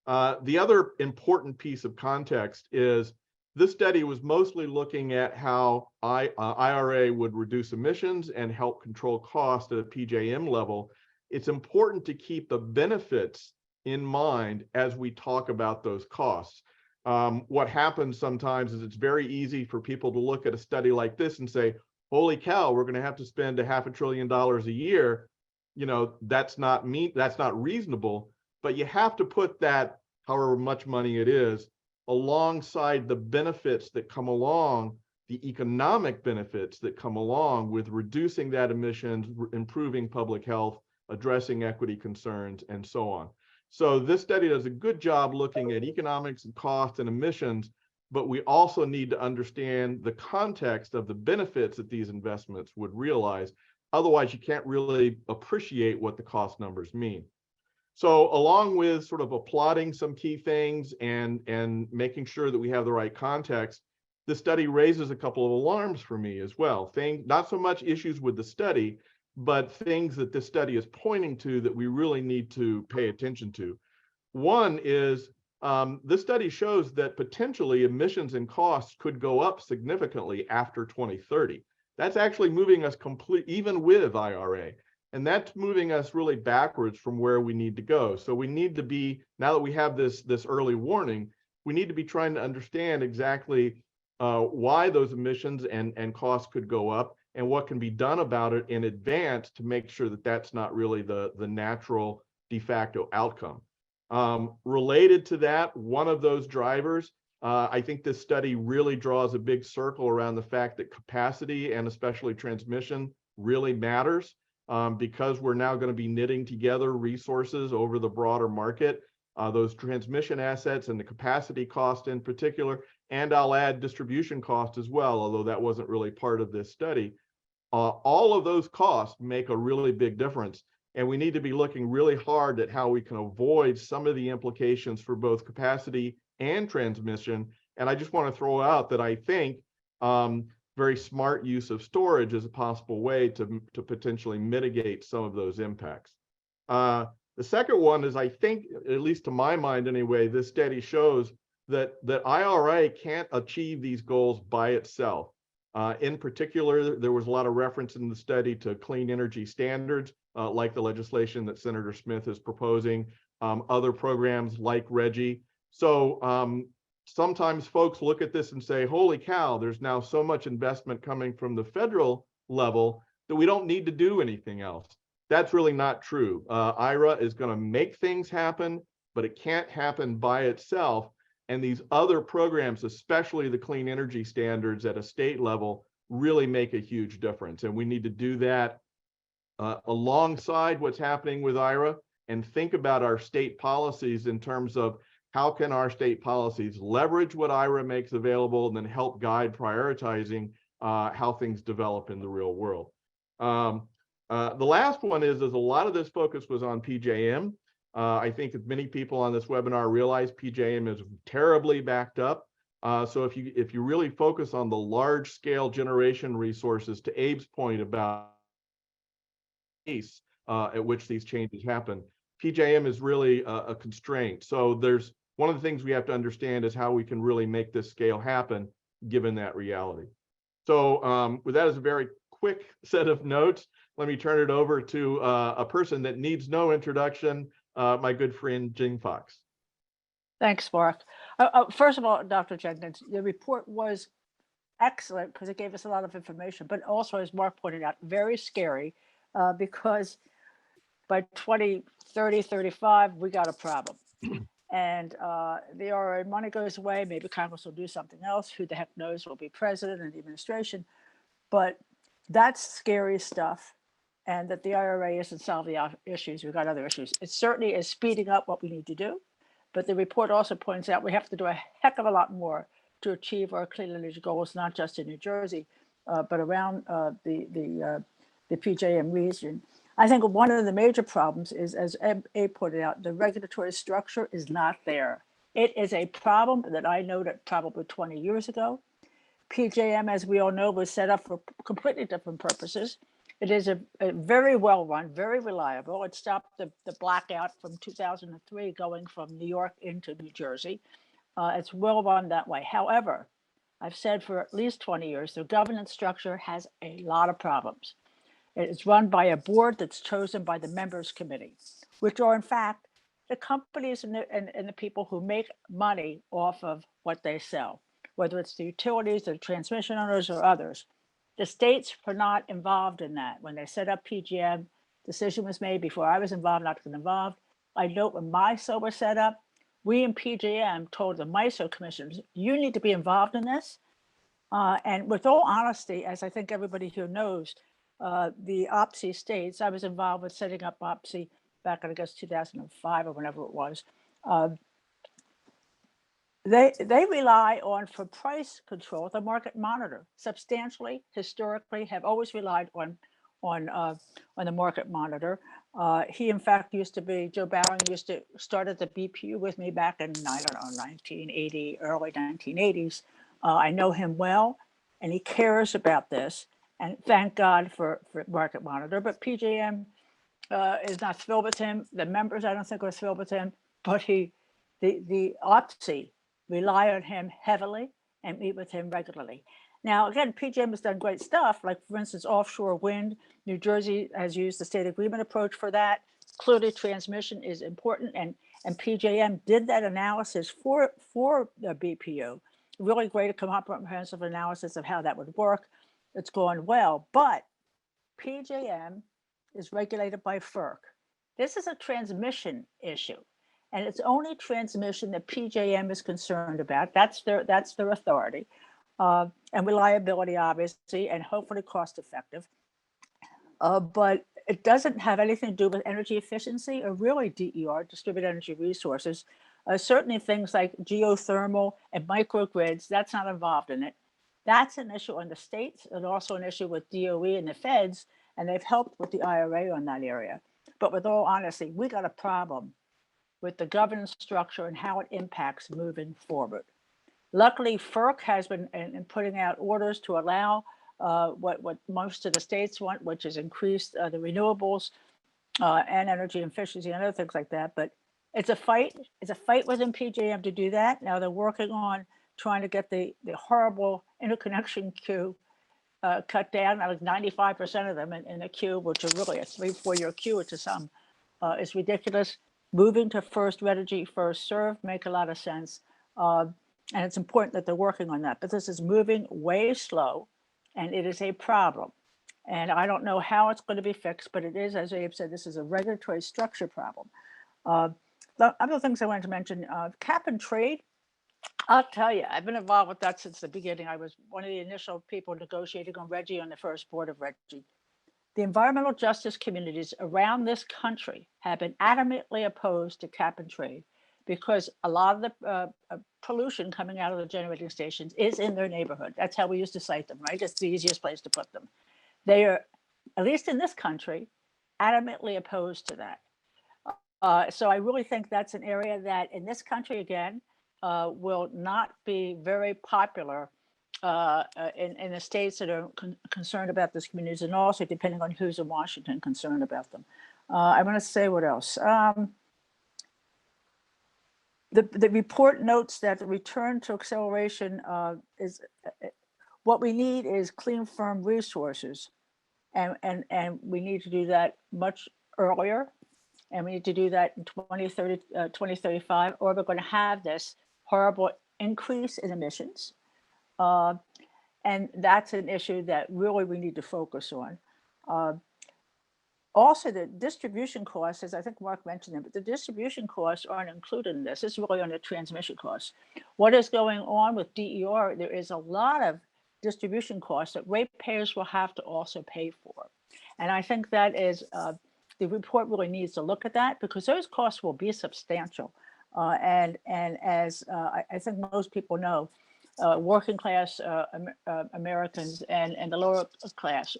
The other important piece of context is this study was mostly looking at how IRA would reduce emissions and help control cost at a PJM level. It's important to keep the benefits in mind as we talk about those costs. What happens sometimes is it's very easy for people to look at a study like this and say, holy cow, we're going to have to spend $500 billion a year. That's not reasonable, but you have to put that, however much money it is, alongside the benefits that come along, the economic benefits that come along with reducing that emissions, improving public health, addressing equity concerns, and so on. So this study does a good job looking at economics and cost and emissions, but we also need to understand the context of the benefits that these investments would realize. Otherwise, you can't really appreciate what the cost numbers mean. So along with sort of applauding some key things and making sure that we have the right context, the study raises a couple of alarms for me as well. Not so much issues with the study, but things that this study is pointing to that we really need to pay attention to. One is this study shows that potentially emissions and costs could go up significantly after 2030. That's actually moving us even with IRA. And that's moving us really backwards from where we need to go. So we need to be, now that we have this early warning, we need to be trying to understand exactly why those emissions and costs could go up and what can be done about it in advance to make sure that that's not really the natural de facto outcome. Related to that, one of those drivers, I think this study really draws a big circle around the fact that capacity and especially transmission really matters. Because we're now going to be knitting together resources over the broader market, those transmission assets and the capacity cost in particular, and I'll add distribution cost as well, although that wasn't really part of this study. All of those costs make a really big difference, and we need to be looking really hard at how we can avoid some of the implications for both capacity and transmission And I just want to throw out that I think very smart use of storage is a possible way to potentially mitigate some of those impacts. The second one is, I think, at least to my mind anyway, this study shows that IRA can't achieve these goals by itself. In particular, there was a lot of reference in the study to clean energy standards, like the legislation that Senator Smith is proposing, other programs like RGGI. So sometimes folks look at this and say, holy cow, there's now so much investment coming from the federal level that we don't need to do anything else. That's really not true. IRA is going to make things happen, but it can't happen by itself. And these other programs, especially the clean energy standards at a state level, really make a huge difference. And we need to do that alongside what's happening with IRA, and think about our state policies in terms of how can our state policies leverage what IRA makes available and then help guide prioritizing how things develop in the real world. The last one is a lot of this focus was on PJM. I think that many people on this webinar realize PJM is terribly backed up. So if you really focus on the large scale generation resources, to Abe's point about pace at which these changes happen, PJM is really a constraint. So there's one of the things we have to understand is how we can really make this scale happen given that reality. So with that as a very quick set of notes, let me turn it over to a person that needs no introduction, my good friend, Jeanne Fox. Thanks, Mark. First of all, Dr. Jenkins, the report was excellent because it gave us a lot of information, but also, as Mark pointed out, very scary because by 2030, 35, we got a problem. And the IRA money goes away. Maybe Congress will do something else. Who the heck knows will be president and the administration. But that's scary stuff. And that the IRA isn't solving the issues. We've got other issues. It certainly is speeding up what we need to do. But the report also points out we have to do a heck of a lot more to achieve our clean energy goals, not just in New Jersey, but around the PJM region. I think one of the major problems is, as Abe pointed out, the regulatory structure is not there. It is a problem that I noted probably 20 years ago. PJM, as we all know, was set up for completely different purposes. It is a very well run, very reliable. It stopped the blackout from 2003 going from New York into New Jersey. It's well run that way. However, I've said for at least 20 years, the governance structure has a lot of problems. It is run by a board that's chosen by the members committee, which are in fact the companies and the people who make money off of what they sell, whether it's the utilities, the transmission owners, or others. The states were not involved in that. When they set up PJM, decision was made before I was involved, not involved. I note when MISO was set up, we in PJM told the MISO commissioners, you need to be involved in this. And with all honesty, as I think everybody here knows, the OPSI states, I was involved with setting up OPSI back in, I guess, 2005 or whenever it was. They rely on, for price control, the market monitor. Substantially, historically, have always relied on the market monitor. He, in fact, used to be, Joe Barron used to start at the BPU with me back in, I don't know, 1980, early 1980s. I know him well, and he cares about this. And thank God for market monitor. But PJM is not thrilled with him. The members, I don't think, are thrilled with him. But the OPSI rely on him heavily and meet with him regularly. Now, again, PJM has done great stuff, like, for instance, offshore wind. New Jersey has used the state agreement approach for that. Clearly, transmission is important, and PJM did that analysis for the BPU. Really great, comprehensive analysis of how that would work. It's going well, but PJM is regulated by FERC. This is a transmission issue, and it's only transmission that PJM is concerned about. That's their authority, and reliability, obviously, and hopefully cost effective. But it doesn't have anything to do with energy efficiency or really DER, distributed energy resources. Certainly things like geothermal and microgrids, that's not involved in it. That's an issue on the states and also an issue with DOE and the feds, and they've helped with the IRA on that area. But with all honesty, we got a problem with the governance structure and how it impacts moving forward. Luckily, FERC has been in putting out orders to allow what most of the states want, which is increased the renewables and energy efficiency and other things like that. But it's a fight. It's a fight within PJM to do that. Now they're working on trying to get the horrible interconnection queue cut down. Like 95% of them in a queue, which are really a 3-4 year queue, which is some is ridiculous. Moving to first energy, first serve make a lot of sense. And it's important that they're working on that. But this is moving way slow, and it is a problem. And I don't know how it's going to be fixed, but it is, as Abe said, this is a regulatory structure problem. The other things I wanted to mention, cap and trade. I'll tell you, I've been involved with that since the beginning. I was one of the initial people negotiating on RGGI on the first board of RGGI. The environmental justice communities around this country have been adamantly opposed to cap and trade because a lot of the pollution coming out of the generating stations is in their neighborhood. That's how we used to cite them, right? It's the easiest place to put them. They are, at least in this country, adamantly opposed to that. So I really think that's an area that in this country, again, will not be very popular in the states that are concerned about this communities, and also depending on who's in Washington concerned about them. I'm going to say what else. The report notes that the return to acceleration is what we need is clean, firm resources, and we need to do that much earlier, and we need to do that in 2030, 2035, or we're going to have this horrible increase in emissions. And that's an issue that really we need to focus on. Also, the distribution costs, as I think Mark mentioned them, but the distribution costs aren't included in this. It's really on the transmission costs. What is going on with DER? There is a lot of distribution costs that ratepayers will have to also pay for. And I think that is, the report really needs to look at that because those costs will be substantial. And as I think most people know, working class Americans and the lower class,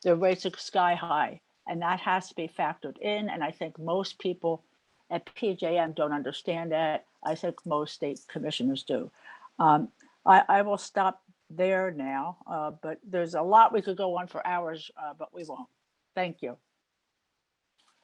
their rates are sky high, and that has to be factored in. And I think most people at PJM don't understand that. I think most state commissioners do. I will stop there now, but there's a lot we could go on for hours, but we won't. Thank you.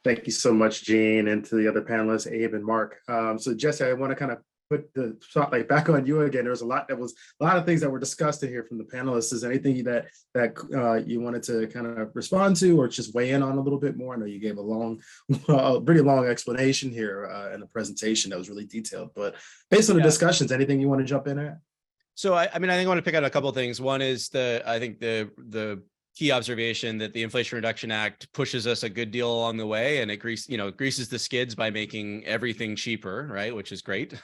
Thank you so much, Jeanne, and to the other panelists, Abe and Mark. So Jesse, I want to kind of put the spotlight back on you again. There was a lot of things that were discussed in here from the panelists. Is anything that you wanted to kind of respond to or just weigh in on a little bit more? I know you gave a pretty long explanation here in the presentation that was really detailed, but based on the discussions, anything you want to jump in at? So I think I want to pick out a couple of things. One is I think the key observation that the Inflation Reduction Act pushes us a good deal along the way, and it greases the skids by making everything cheaper, right? Which is great,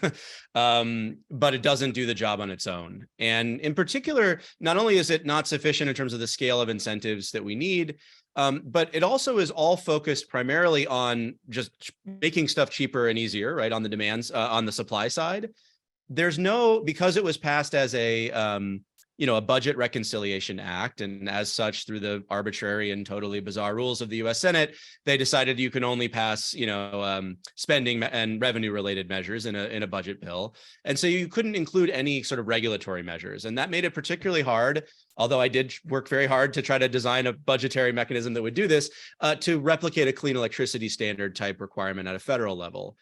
but it doesn't do the job on its own. And in particular, not only is it not sufficient in terms of the scale of incentives that we need, but it also is all focused primarily on just making stuff cheaper and easier, right? On the demands, on the supply side. There's because it was passed as a budget reconciliation act, and as such, through the arbitrary and totally bizarre rules of the U.S. Senate, they decided you can only pass, spending and revenue related measures in a budget bill, and so you couldn't include any sort of regulatory measures, and that made it particularly hard. Although I did work very hard to try to design a budgetary mechanism that would do this, to replicate a clean electricity standard type requirement at a federal level.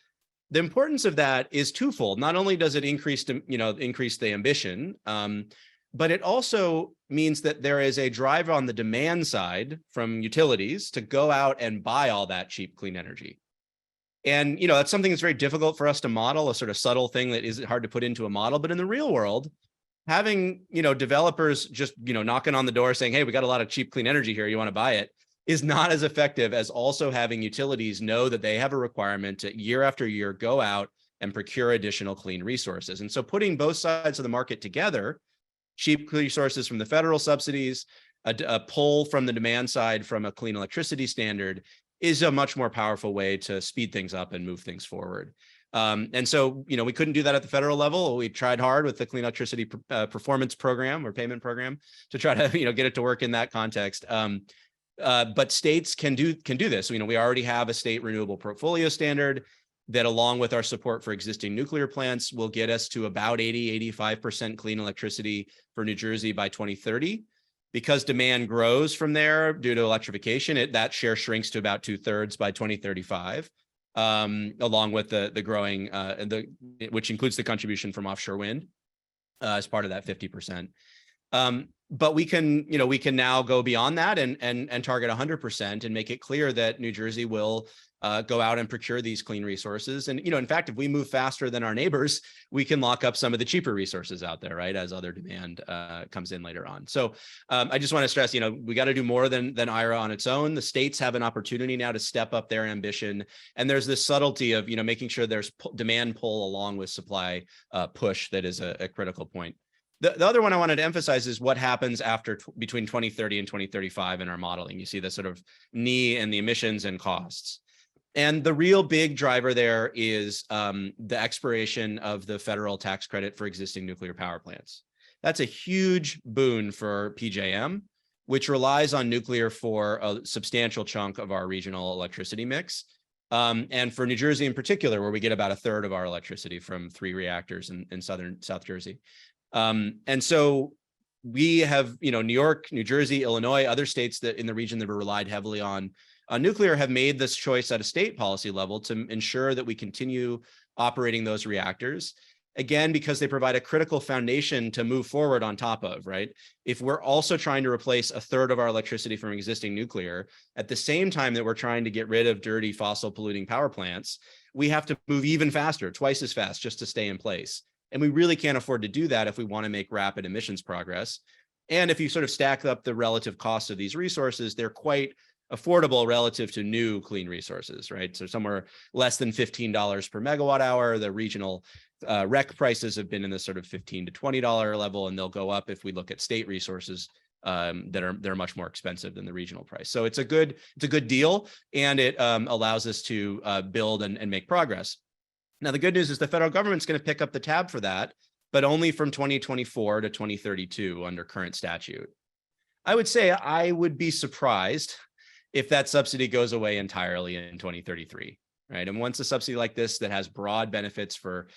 The importance of that is twofold. Not only does it increase the ambition, but it also means that there is a drive on the demand side from utilities to go out and buy all that cheap, clean energy. And, that's something that's very difficult for us to model, a sort of subtle thing that is hard to put into a model. But in the real world, having, developers just, knocking on the door saying, hey, we got a lot of cheap, clean energy here, you want to buy it, is not as effective as also having utilities know that they have a requirement to year after year go out and procure additional clean resources. And so putting both sides of the market together, cheap resources from the federal subsidies, a pull from the demand side from a clean electricity standard, is a much more powerful way to speed things up and move things forward. And so, we couldn't do that at the federal level. We tried hard with the Clean Electricity Performance Program or Payment Program to try to, get it to work in that context. But states can do this. We already have a state renewable portfolio standard. that along with our support for existing nuclear plants will get us to about 85% clean electricity for New Jersey by 2030. Because demand grows from there due to electrification, that share shrinks to about 2/3 by 2035, along with the growing, which includes the contribution from offshore wind as part of that 50%. But we can now go beyond that and target 100% and make it clear that New Jersey will go out and procure these clean resources. And, in fact, if we move faster than our neighbors, we can lock up some of the cheaper resources out there, right, as other demand comes in later on. So I just want to stress, we got to do more than IRA on its own. The states have an opportunity now to step up their ambition. And there's this subtlety of, making sure there's demand pull along with supply push that is a critical point. The other one I wanted to emphasize is what happens after between 2030 and 2035 in our modeling. You see the sort of knee and the emissions and costs. And the real big driver there is the expiration of the federal tax credit for existing nuclear power plants. That's a huge boon for PJM, which relies on nuclear for a substantial chunk of our regional electricity mix. And for New Jersey in particular, where we get about 1/3 of our electricity from 3 reactors in South Jersey. And so we have, New York, New Jersey, Illinois, other states that in the region that were relied heavily on nuclear have made this choice at a state policy level to ensure that we continue operating those reactors. Again, because they provide a critical foundation to move forward on top of, right? If we're also trying to replace 1/3 of our electricity from existing nuclear, at the same time that we're trying to get rid of dirty fossil polluting power plants, we have to move even faster, twice as fast, just to stay in place. And we really can't afford to do that if we want to make rapid emissions progress. And if you sort of stack up the relative costs of these resources, they're quite affordable relative to new clean resources, right? So somewhere less than $15 per megawatt hour. The regional REC prices have been in the sort of $15 to $20 level, and they'll go up if we look at state resources they're much more expensive than the regional price. So it's a good deal, and it allows us to build and make progress. Now, the good news is the federal government's going to pick up the tab for that, but only from 2024 to 2032 under current statute. I would say I would be surprised if that subsidy goes away entirely in 2033, right? And once a subsidy like this that has broad benefits for,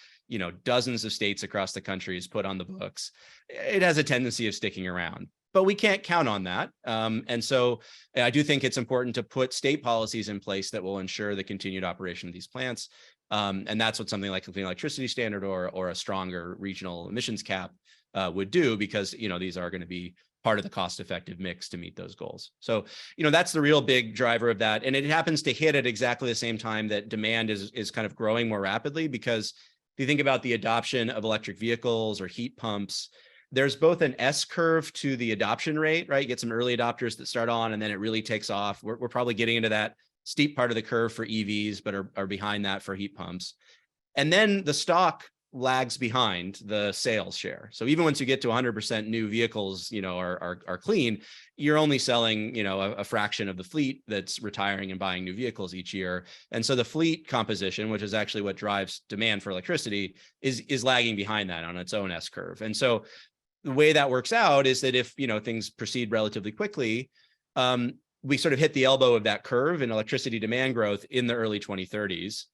dozens of states across the country is put on the books, it has a tendency of sticking around. But we can't count on that. And so I do think it's important to put state policies in place that will ensure the continued operation of these plants. And that's what something like a clean electricity standard or a stronger regional emissions cap would do, because these are going to be part of the cost-effective mix to meet those goals. So that's the real big driver of that, and it happens to hit at exactly the same time that demand is kind of growing more rapidly. Because if you think about the adoption of electric vehicles or heat pumps, there's both an S curve to the adoption rate, right? You get some early adopters that start on, and then it really takes off. We're probably getting into that steep part of the curve for EVs, but are behind that for heat pumps. And then the stock lags behind the sales share. So even once you get to 100% new vehicles, are clean, you're only selling, a fraction of the fleet that's retiring and buying new vehicles each year. And so the fleet composition, which is actually what drives demand for electricity, is lagging behind that on its own S curve. And so the way that works out is that if, things proceed relatively quickly, we sort of hit the elbow of that curve in electricity demand growth in the early 2030s.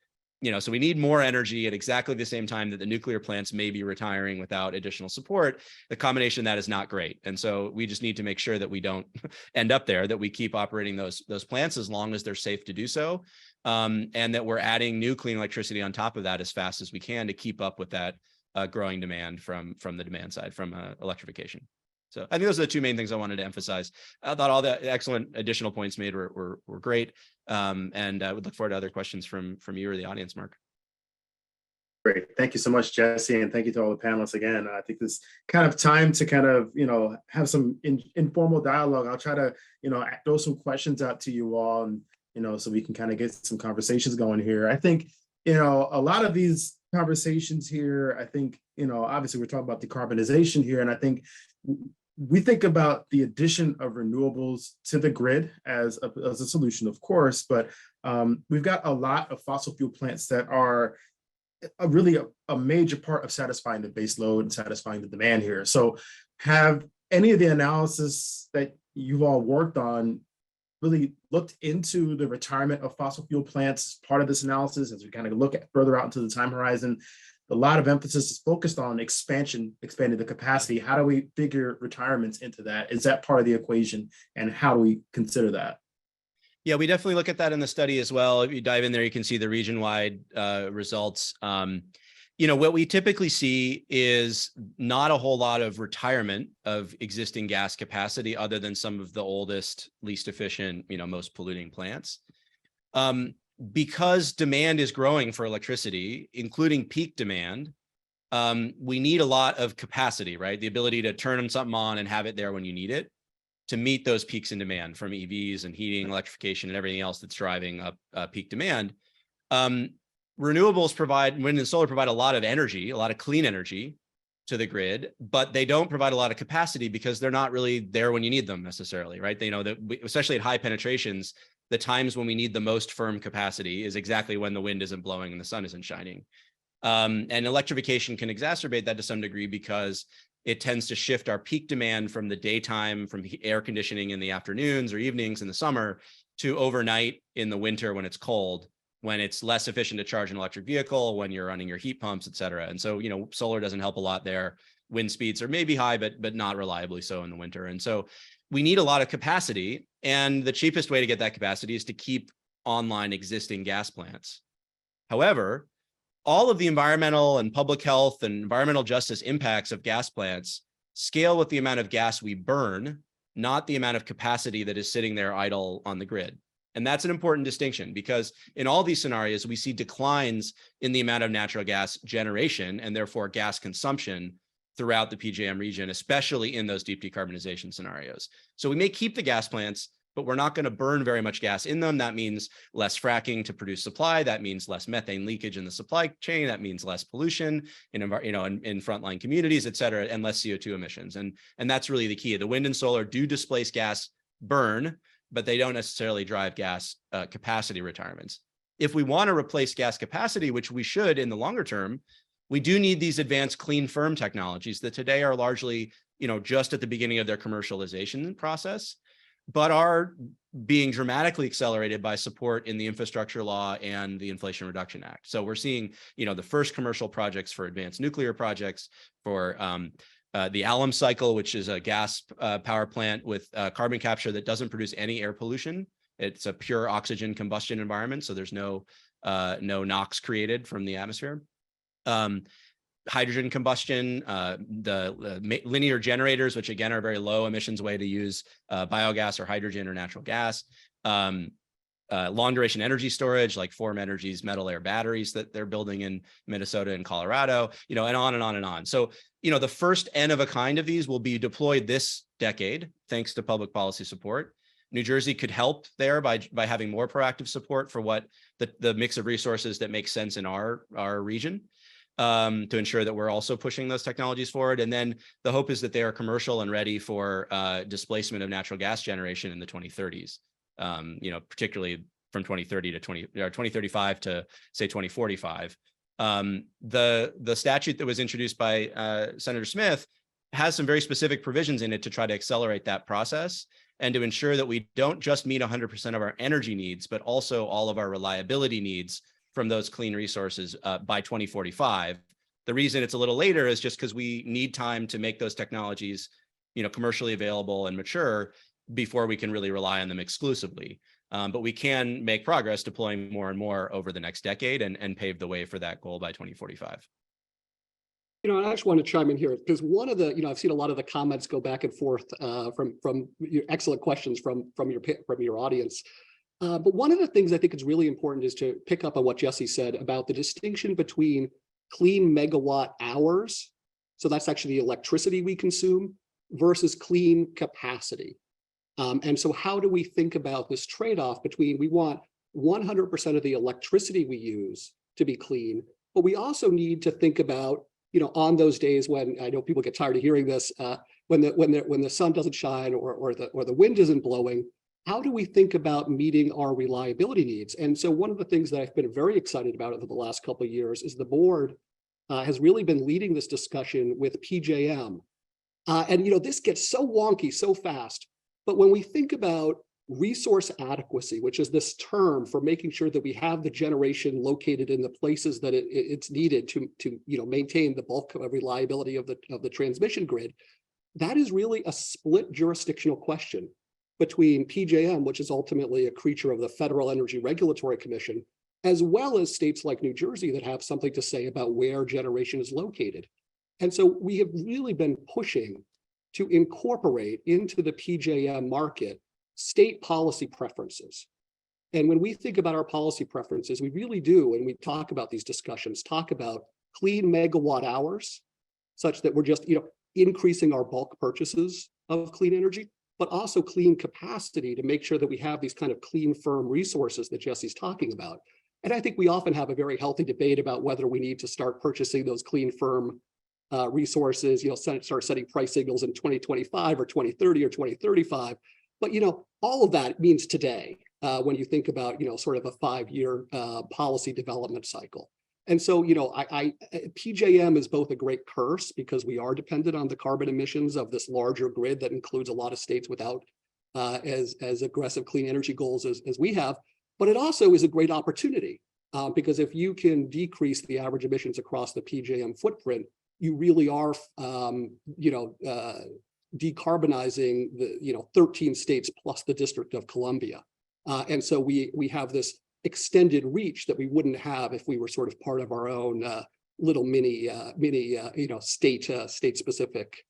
So we need more energy at exactly the same time that the nuclear plants may be retiring without additional support. The combination of that is not great. And so we just need to make sure that we don't end up there, that we keep operating those plants as long as they're safe to do so. And that we're adding new clean electricity on top of that as fast as we can to keep up with that growing demand from the demand side, from electrification. So I think those are the two main things I wanted to emphasize. I thought all the excellent additional points made were great. And I would look forward to other questions from you or the audience, Mark. Great. Thank you so much, Jesse. And thank you to all the panelists again. I think this kind of time to kind of, have some informal dialogue. I'll try to, throw some questions out to you all, and, so we can kind of get some conversations going here. I think, a lot of these conversations here, I think, obviously we're talking about decarbonization here. And I think we think about the addition of renewables to the grid as a solution, of course, but we've got a lot of fossil fuel plants that are really a major part of satisfying the base load and satisfying the demand here. So have any of the analysis that you've all worked on really looked into the retirement of fossil fuel plants as part of this analysis, as we kind of look at further out into the time horizon. A lot of emphasis is focused on expanding the capacity. How do we figure retirements into that? Is that part of the equation? And how do we consider that? Yeah, we definitely look at that in the study as well. If you dive in there, you can see the region-wide results. What we typically see is not a whole lot of retirement of existing gas capacity other than some of the oldest, least efficient, most polluting plants. Because demand is growing for electricity, including peak demand, we need a lot of capacity, right? The ability to turn something on and have it there when you need it to meet those peaks in demand from EVs and heating, electrification, and everything else that's driving up peak demand. Renewables wind and solar provide a lot of energy, a lot of clean energy to the grid, but they don't provide a lot of capacity because they're not really there when you need them necessarily, right? They know that especially at high penetrations, the times when we need the most firm capacity is exactly when the wind isn't blowing and the sun isn't shining. And electrification can exacerbate that to some degree because it tends to shift our peak demand from the daytime, from air conditioning in the afternoons or evenings in the summer to overnight in the winter when it's cold, when it's less efficient to charge an electric vehicle, when you're running your heat pumps, et cetera. And so, solar doesn't help a lot there. Wind speeds are maybe high, but not reliably so in the winter. And so we need a lot of capacity. And the cheapest way to get that capacity is to keep online existing gas plants. However, all of the environmental and public health and environmental justice impacts of gas plants scale with the amount of gas we burn, not the amount of capacity that is sitting there idle on the grid. And that's an important distinction because in all these scenarios, we see declines in the amount of natural gas generation and therefore gas consumption throughout the PJM region, especially in those deep decarbonization scenarios. So we may keep the gas plants, but we're not going to burn very much gas in them. That means less fracking to produce supply. That means less methane leakage in the supply chain. That means less pollution in frontline communities, et cetera, and less CO2 emissions. And that's really the key. The wind and solar do displace gas burn, but they don't necessarily drive gas capacity retirements. If we want to replace gas capacity, which we should in the longer term, we do need these advanced clean firm technologies that today are largely, just at the beginning of their commercialization process, but are being dramatically accelerated by support in the infrastructure law and the Inflation Reduction Act. So we're seeing, the first commercial projects for advanced nuclear projects, for the alum cycle, which is a gas power plant with carbon capture that doesn't produce any air pollution. It's a pure oxygen combustion environment, so there's no NOx created from the atmosphere. Hydrogen combustion, the linear generators, which again are a very low emissions way to use biogas or hydrogen or natural gas. Long duration energy storage, like Form Energy's metal air batteries that they're building in Minnesota and Colorado, and on and on and on. So, the first N of a kind of these will be deployed this decade, thanks to public policy support. New Jersey could help there by having more proactive support for what the mix of resources that makes sense in our region, to ensure that we're also pushing those technologies forward. And then the hope is that they are commercial and ready for displacement of natural gas generation in the 2030s. Particularly from 2030 to 2035 to say 2045. The statute that was introduced by Senator Smith has some very specific provisions in it to try to accelerate that process and to ensure that we don't just meet 100% of our energy needs, but also all of our reliability needs from those clean resources by 2045. The reason it's a little later is just because we need time to make those technologies, commercially available and mature before we can really rely on them exclusively. But we can make progress deploying more and more over the next decade and pave the way for that goal by 2045. I just want to chime in here because one of the, I've seen a lot of the comments go back and forth from your excellent questions from your audience. But one of the things I think is really important is to pick up on what Jesse said about the distinction between clean megawatt hours. So that's actually the electricity we consume versus clean capacity. And so how do we think about this trade-off between we want 100% of the electricity we use to be clean, but we also need to think about, on those days when I know people get tired of hearing this, when the sun doesn't shine or the wind isn't blowing, how do we think about meeting our reliability needs? And so one of the things that I've been very excited about over the last couple of years is the board has really been leading this discussion with PJM. And this gets so wonky so fast. But when we think about resource adequacy, which is this term for making sure that we have the generation located in the places that it's needed to maintain the bulk of reliability of the transmission grid. That is really a split jurisdictional question between PJM, which is ultimately a creature of the Federal Energy Regulatory Commission, as well as states like New Jersey that have something to say about where generation is located. And so we have really been pushing to incorporate into the PJM market state policy preferences. And when we think about our policy preferences, we really do, when we talk about these discussions, talk about clean megawatt hours, such that we're just increasing our bulk purchases of clean energy, but also clean capacity to make sure that we have these kind of clean, firm resources that Jesse's talking about. And I think we often have a very healthy debate about whether we need to start purchasing those clean, firm resources, start setting price signals in 2025 or 2030 or 2035. But, all of that means today when you think about, sort of a 5-year policy development cycle. And so, PJM is both a great curse because we are dependent on the carbon emissions of this larger grid that includes a lot of states without as aggressive clean energy goals as we have. But it also is a great opportunity because if you can decrease the average emissions across the PJM footprint, you really are, decarbonizing the 13 states plus the District of Columbia. And so we have this extended reach that we wouldn't have if we were sort of part of our own little mini state specific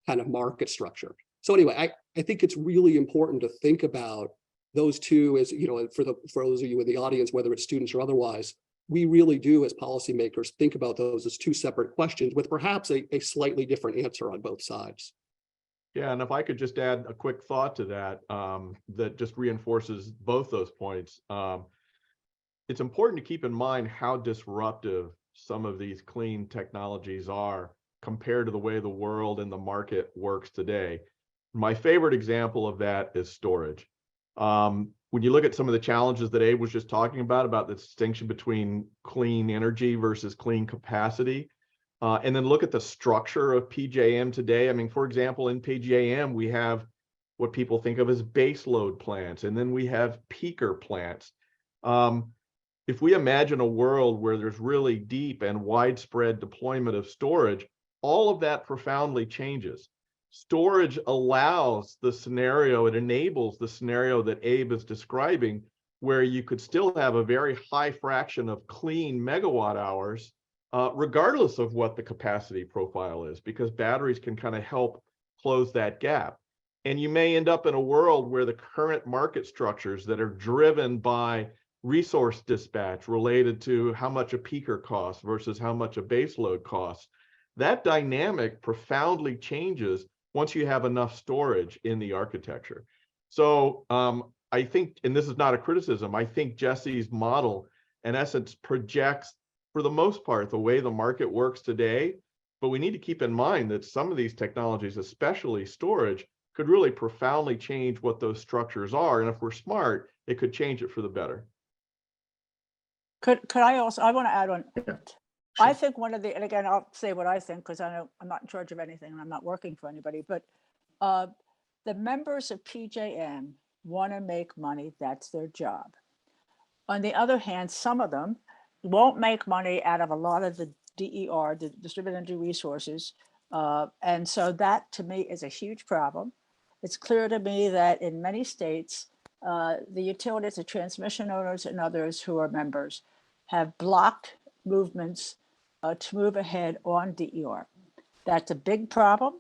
kind of market structure. So anyway, I think it's really important to think about those two as, for those of you in the audience, whether it's students or otherwise, we really do as policymakers think about those as two separate questions with perhaps a slightly different answer on both sides. Yeah, and if I could just add a quick thought to that, that just reinforces both those points. It's important to keep in mind how disruptive some of these clean technologies are compared to the way the world and the market works today. My favorite example of that is storage. When you look at some of the challenges that Abe was just talking about the distinction between clean energy versus clean capacity, and then look at the structure of PJM today. I mean, for example, in PJM, we have what people think of as baseload plants, and then we have peaker plants. If we imagine a world where there's really deep and widespread deployment of storage, all of that profoundly changes. Storage allows the scenario, it enables the scenario that Abe is describing, where you could still have a very high fraction of clean megawatt hours, regardless of what the capacity profile is, because batteries can kind of help close that gap. And you may end up in a world where the current market structures that are driven by resource dispatch related to how much a peaker costs versus how much a baseload costs, that dynamic profoundly changes once you have enough storage in the architecture. So I think, and this is not a criticism, I think Jesse's model in essence projects, for the most part, the way the market works today. But we need to keep in mind that some of these technologies, especially storage, could really profoundly change what those structures are. And if we're smart, it could change it for the better. Could I want to add on. Yeah, sure. I think one of the, and again, I'll say what I think because I know I'm not in charge of anything and I'm not working for anybody, but the members of PJM want to make money. That's their job. On the other hand, some of them won't make money out of a lot of the DER, the distributed energy resources. And so that to me is a huge problem. It's clear to me that in many states, the utilities, the transmission owners and others who are members have blocked movements to move ahead on DER. That's a big problem.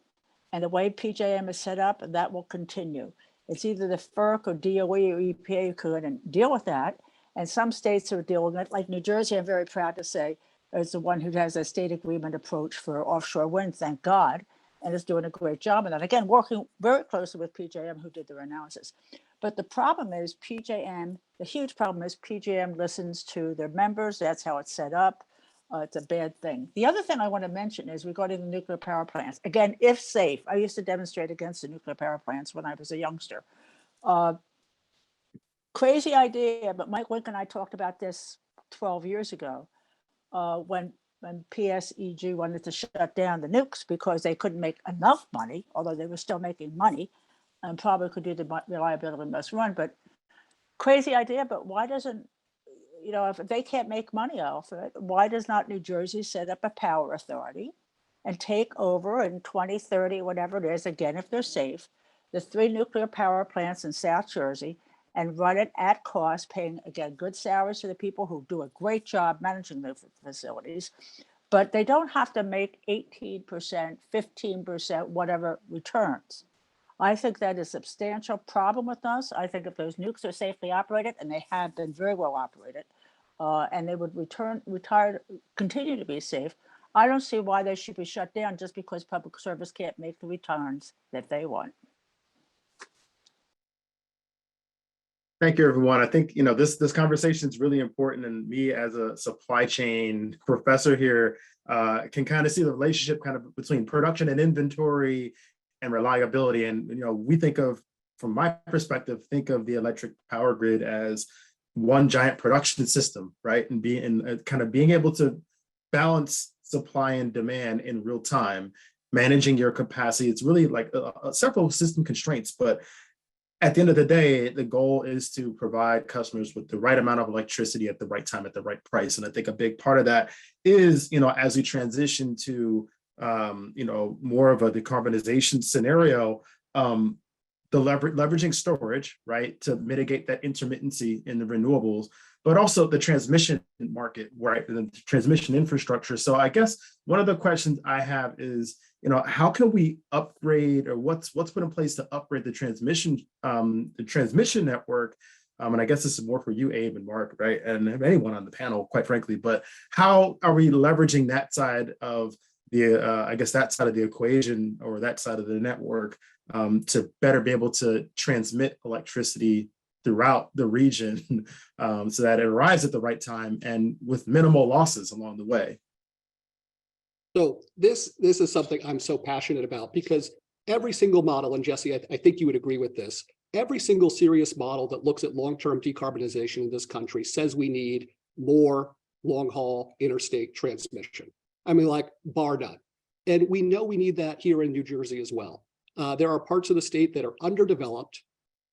And the way PJM is set up, that will continue. It's either the FERC or DOE or EPA could deal with that. And some states are dealing with it, like New Jersey, I'm very proud to say, is the one who has a state agreement approach for offshore wind, thank God, and is doing a great job in that. Again, working very closely with PJM, who did their analysis. But the problem is PJM, the huge problem is PJM listens to their members. That's how it's set up. It's a bad thing. The other thing I want to mention is regarding the nuclear power plants. Again, if safe, I used to demonstrate against the nuclear power plants when I was a youngster. Crazy idea, but Mike Wink and I talked about this 12 years ago when PSEG wanted to shut down the nukes because they couldn't make enough money, although they were still making money, and probably could do the reliability must run, but crazy idea, but why doesn't, if they can't make money off it, why does not New Jersey set up a power authority and take over in 2030, whatever it is, again, if they're safe, the 3 nuclear power plants in South Jersey and run it at cost, paying, again, good salaries to the people who do a great job managing the facilities, but they don't have to make 18%, 15%, whatever returns. I think that is a substantial problem with us. I think if those nukes are safely operated, and they have been very well operated, and they would continue to be safe, I don't see why they should be shut down just because public service can't make the returns that they want. Thank you, everyone. I think, this conversation is really important, and me as a supply chain professor here can kind of see the relationship kind of between production and inventory and reliability. And, we think of, from my perspective, think of the electric power grid as one giant production system, right? And being able to balance supply and demand in real time, managing your capacity. It's really like several system constraints, but at the end of the day, the goal is to provide customers with the right amount of electricity at the right time, at the right price. And I think a big part of that is, as we transition to, more of a decarbonization scenario, the leveraging storage, right, to mitigate that intermittency in the renewables, but also the transmission market, right, and the transmission infrastructure. So I guess one of the questions I have is, how can we upgrade, or what's put in place to upgrade the transmission network? And I guess this is more for you, Abe and Mark, right, and anyone on the panel, quite frankly. But how are we leveraging that side of that side of the equation, or that side of the network, to better be able to transmit electricity throughout the region, so that it arrives at the right time and with minimal losses along the way? So this is something I'm so passionate about, because every single model, and Jesse, I think you would agree with this, every single serious model that looks at long-term decarbonization in this country says we need more long-haul interstate transmission. I mean, like, bar none. And we know we need that here in New Jersey as well. There are parts of the state that are underdeveloped,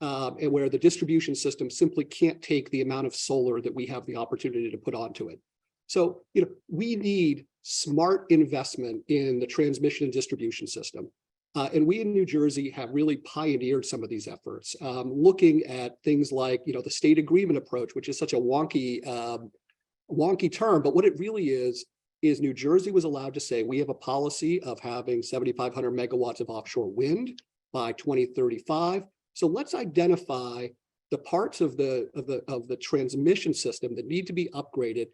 and where the distribution system simply can't take the amount of solar that we have the opportunity to put onto it. So, we need smart investment in the transmission and distribution system. And we in New Jersey have really pioneered some of these efforts, looking at things like, the state agreement approach, which is such a wonky term, but what it really is New Jersey was allowed to say, we have a policy of having 7,500 megawatts of offshore wind by 2035. So let's identify the parts of the transmission system that need to be upgraded,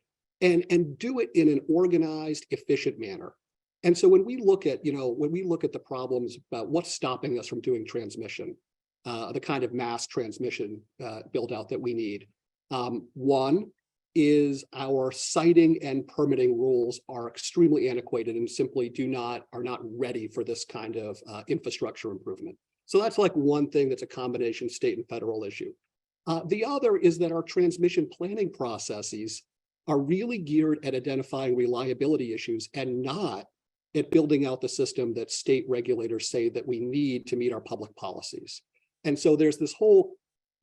and do it in an organized, efficient manner. And so when we look at, the problems about what's stopping us from doing transmission, the kind of mass transmission build out that we need, one is our siting and permitting rules are extremely antiquated and simply are not ready for this kind of infrastructure improvement. So that's like one thing that's a combination state and federal issue. The other is that our transmission planning processes are really geared at identifying reliability issues and not at building out the system that state regulators say that we need to meet our public policies. And so there's this whole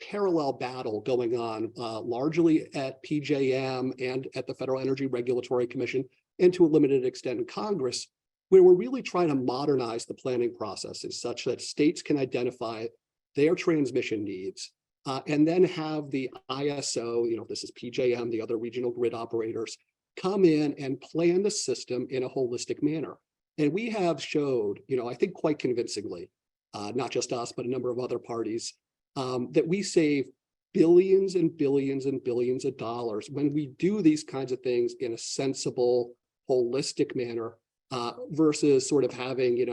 parallel battle going on, largely at PJM and at the Federal Energy Regulatory Commission, and to a limited extent in Congress, where we're really trying to modernize the planning processes such that states can identify their transmission needs, and then have the ISO, this is PJM, the other regional grid operators, come in and plan the system in a holistic manner. And we have showed, I think quite convincingly, not just us, but a number of other parties, that we save billions and billions and billions of dollars when we do these kinds of things in a sensible, holistic manner, versus sort of having,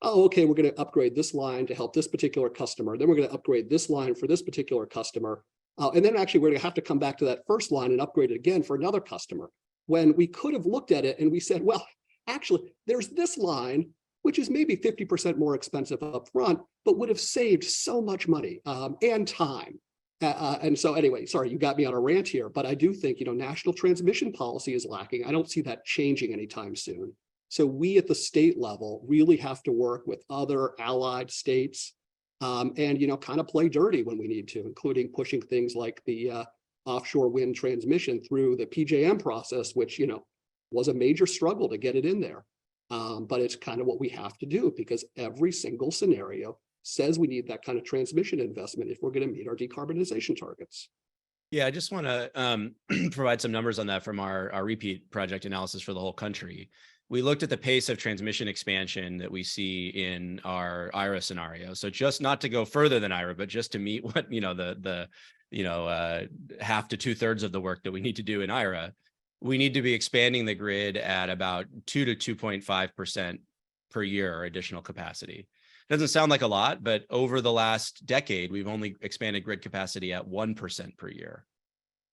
oh, okay, we're going to upgrade this line to help this particular customer. Then we're going to upgrade this line for this particular customer. And then actually we're going to have to come back to that first line and upgrade it again for another customer. When we could have looked at it and we said, well, actually, there's this line, which is maybe 50% more expensive up front, but would have saved so much money and time. And so anyway, sorry, you got me on a rant here, but I do think, national transmission policy is lacking. I don't see that changing anytime soon. So we at the state level really have to work with other allied states and, you know, kind of play dirty when we need to, including pushing things like the offshore wind transmission through the PJM process, which, you know, was a major struggle to get it in there. But it's kind of what we have to do because every single scenario says we need that kind of transmission investment if we're going to meet our decarbonization targets. Yeah, I just want to provide some numbers on that from our repeat project analysis for the whole country. We looked at the pace of transmission expansion that we see in our IRA scenario. So just not to go further than IRA, but just to meet what, you know, the half to 2/3 of the work that we need to do in IRA, we need to be expanding the grid at about 2 to 2.5% per year additional capacity. Doesn't sound like a lot, but over the last decade, we've only expanded grid capacity at 1% per year.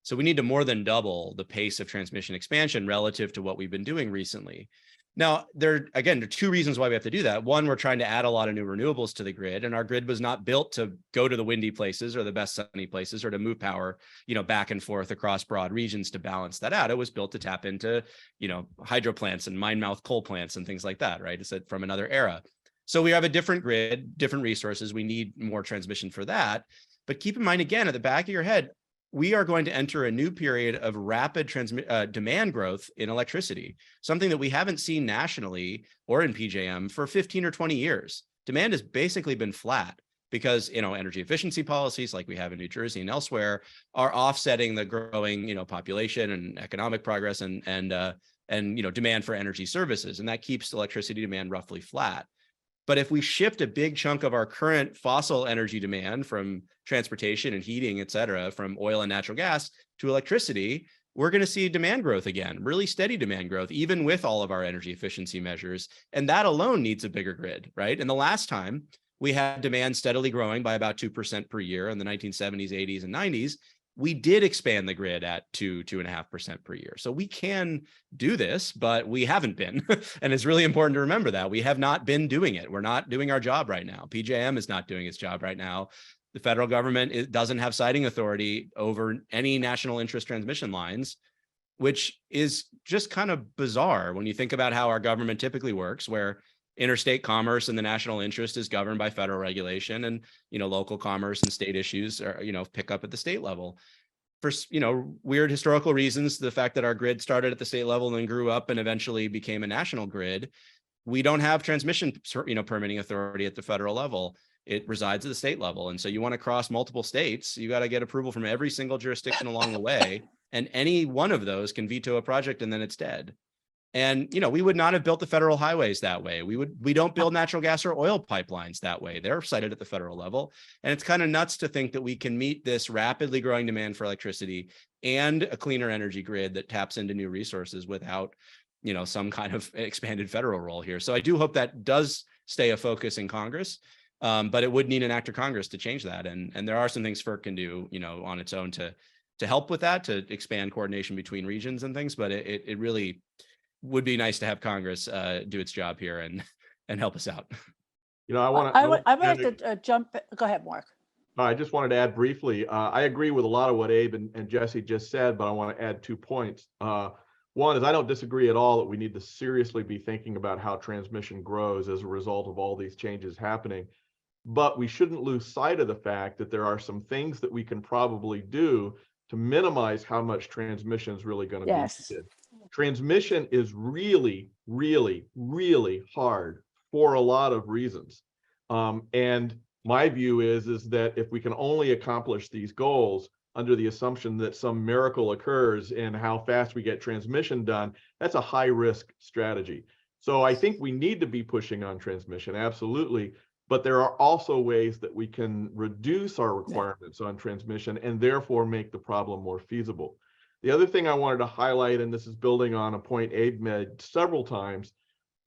So we need to more than double the pace of transmission expansion relative to what we've been doing recently. Now, there are two reasons why we have to do that. One, we're trying to add a lot of new renewables to the grid, and our grid was not built to go to the windy places or the best sunny places or to move power, you know, back and forth across broad regions to balance that out. It was built to tap into, you know, hydro plants and mine mouth coal plants and things like that, right? It's from another era. So we have a different grid, different resources. We need more transmission for that. But keep in mind, again, at the back of your head, we are going to enter a new period of rapid demand growth in electricity, something that we haven't seen nationally or in PJM for 15 or 20 years. Demand has basically been flat because, you know, energy efficiency policies like we have in New Jersey and elsewhere are offsetting the growing, you know, population and economic progress and you know, demand for energy services. And that keeps electricity demand roughly flat. But if we shift a big chunk of our current fossil energy demand from transportation and heating, et cetera, from oil and natural gas to electricity, we're going to see demand growth again, really steady demand growth, even with all of our energy efficiency measures. And that alone needs a bigger grid, right? And the last time we had demand steadily growing by about 2% per year in the 1970s, 80s, and 90s, we did expand the grid at 2.5% per year. So we can do this, but we haven't been. And it's really important to remember that we have not been doing it. We're not doing our job right now. PJM is not doing its job right now. The federal government doesn't have siting authority over any national interest transmission lines, which is just kind of bizarre when you think about how our government typically works, where interstate commerce and the national interest is governed by federal regulation, and, you know, local commerce and state issues are, you know, pick up at the state level. For, you know, weird historical reasons, the fact that our grid started at the state level and then grew up and eventually became a national grid, we don't have transmission, you know, permitting authority at the federal level. It resides at the state level. And so you want to cross multiple states, you got to get approval from every single jurisdiction along the way. And any one of those can veto a project and then it's dead. And, you know, we would not have built the federal highways that way. We don't build natural gas or oil pipelines that way. They're sited at the federal level. And it's kind of nuts to think that we can meet this rapidly growing demand for electricity and a cleaner energy grid that taps into new resources without, you know, some kind of expanded federal role here. So I do hope that does stay a focus in Congress, but it would need an act of Congress to change that. And there are some things FERC can do, you know, on its own to help with that, to expand coordination between regions and things. But it really would be nice to have Congress do its job here and help us out. You know, I would like to jump. Go ahead, Mark. I just wanted to add briefly. I agree with a lot of what Abe and Jesse just said, but I want to add 2 points. One is I don't disagree at all that we need to seriously be thinking about how transmission grows as a result of all these changes happening. But we shouldn't lose sight of the fact that there are some things that we can probably do to minimize how much transmission is really going to be needed. Transmission is really, really, really hard for a lot of reasons. And my view is that if we can only accomplish these goals under the assumption that some miracle occurs in how fast we get transmission done, that's a high risk strategy. So I think we need to be pushing on transmission, absolutely. But there are also ways that we can reduce our requirements on transmission and therefore make the problem more feasible. The other thing I wanted to highlight, and this is building on a point Abe made several times,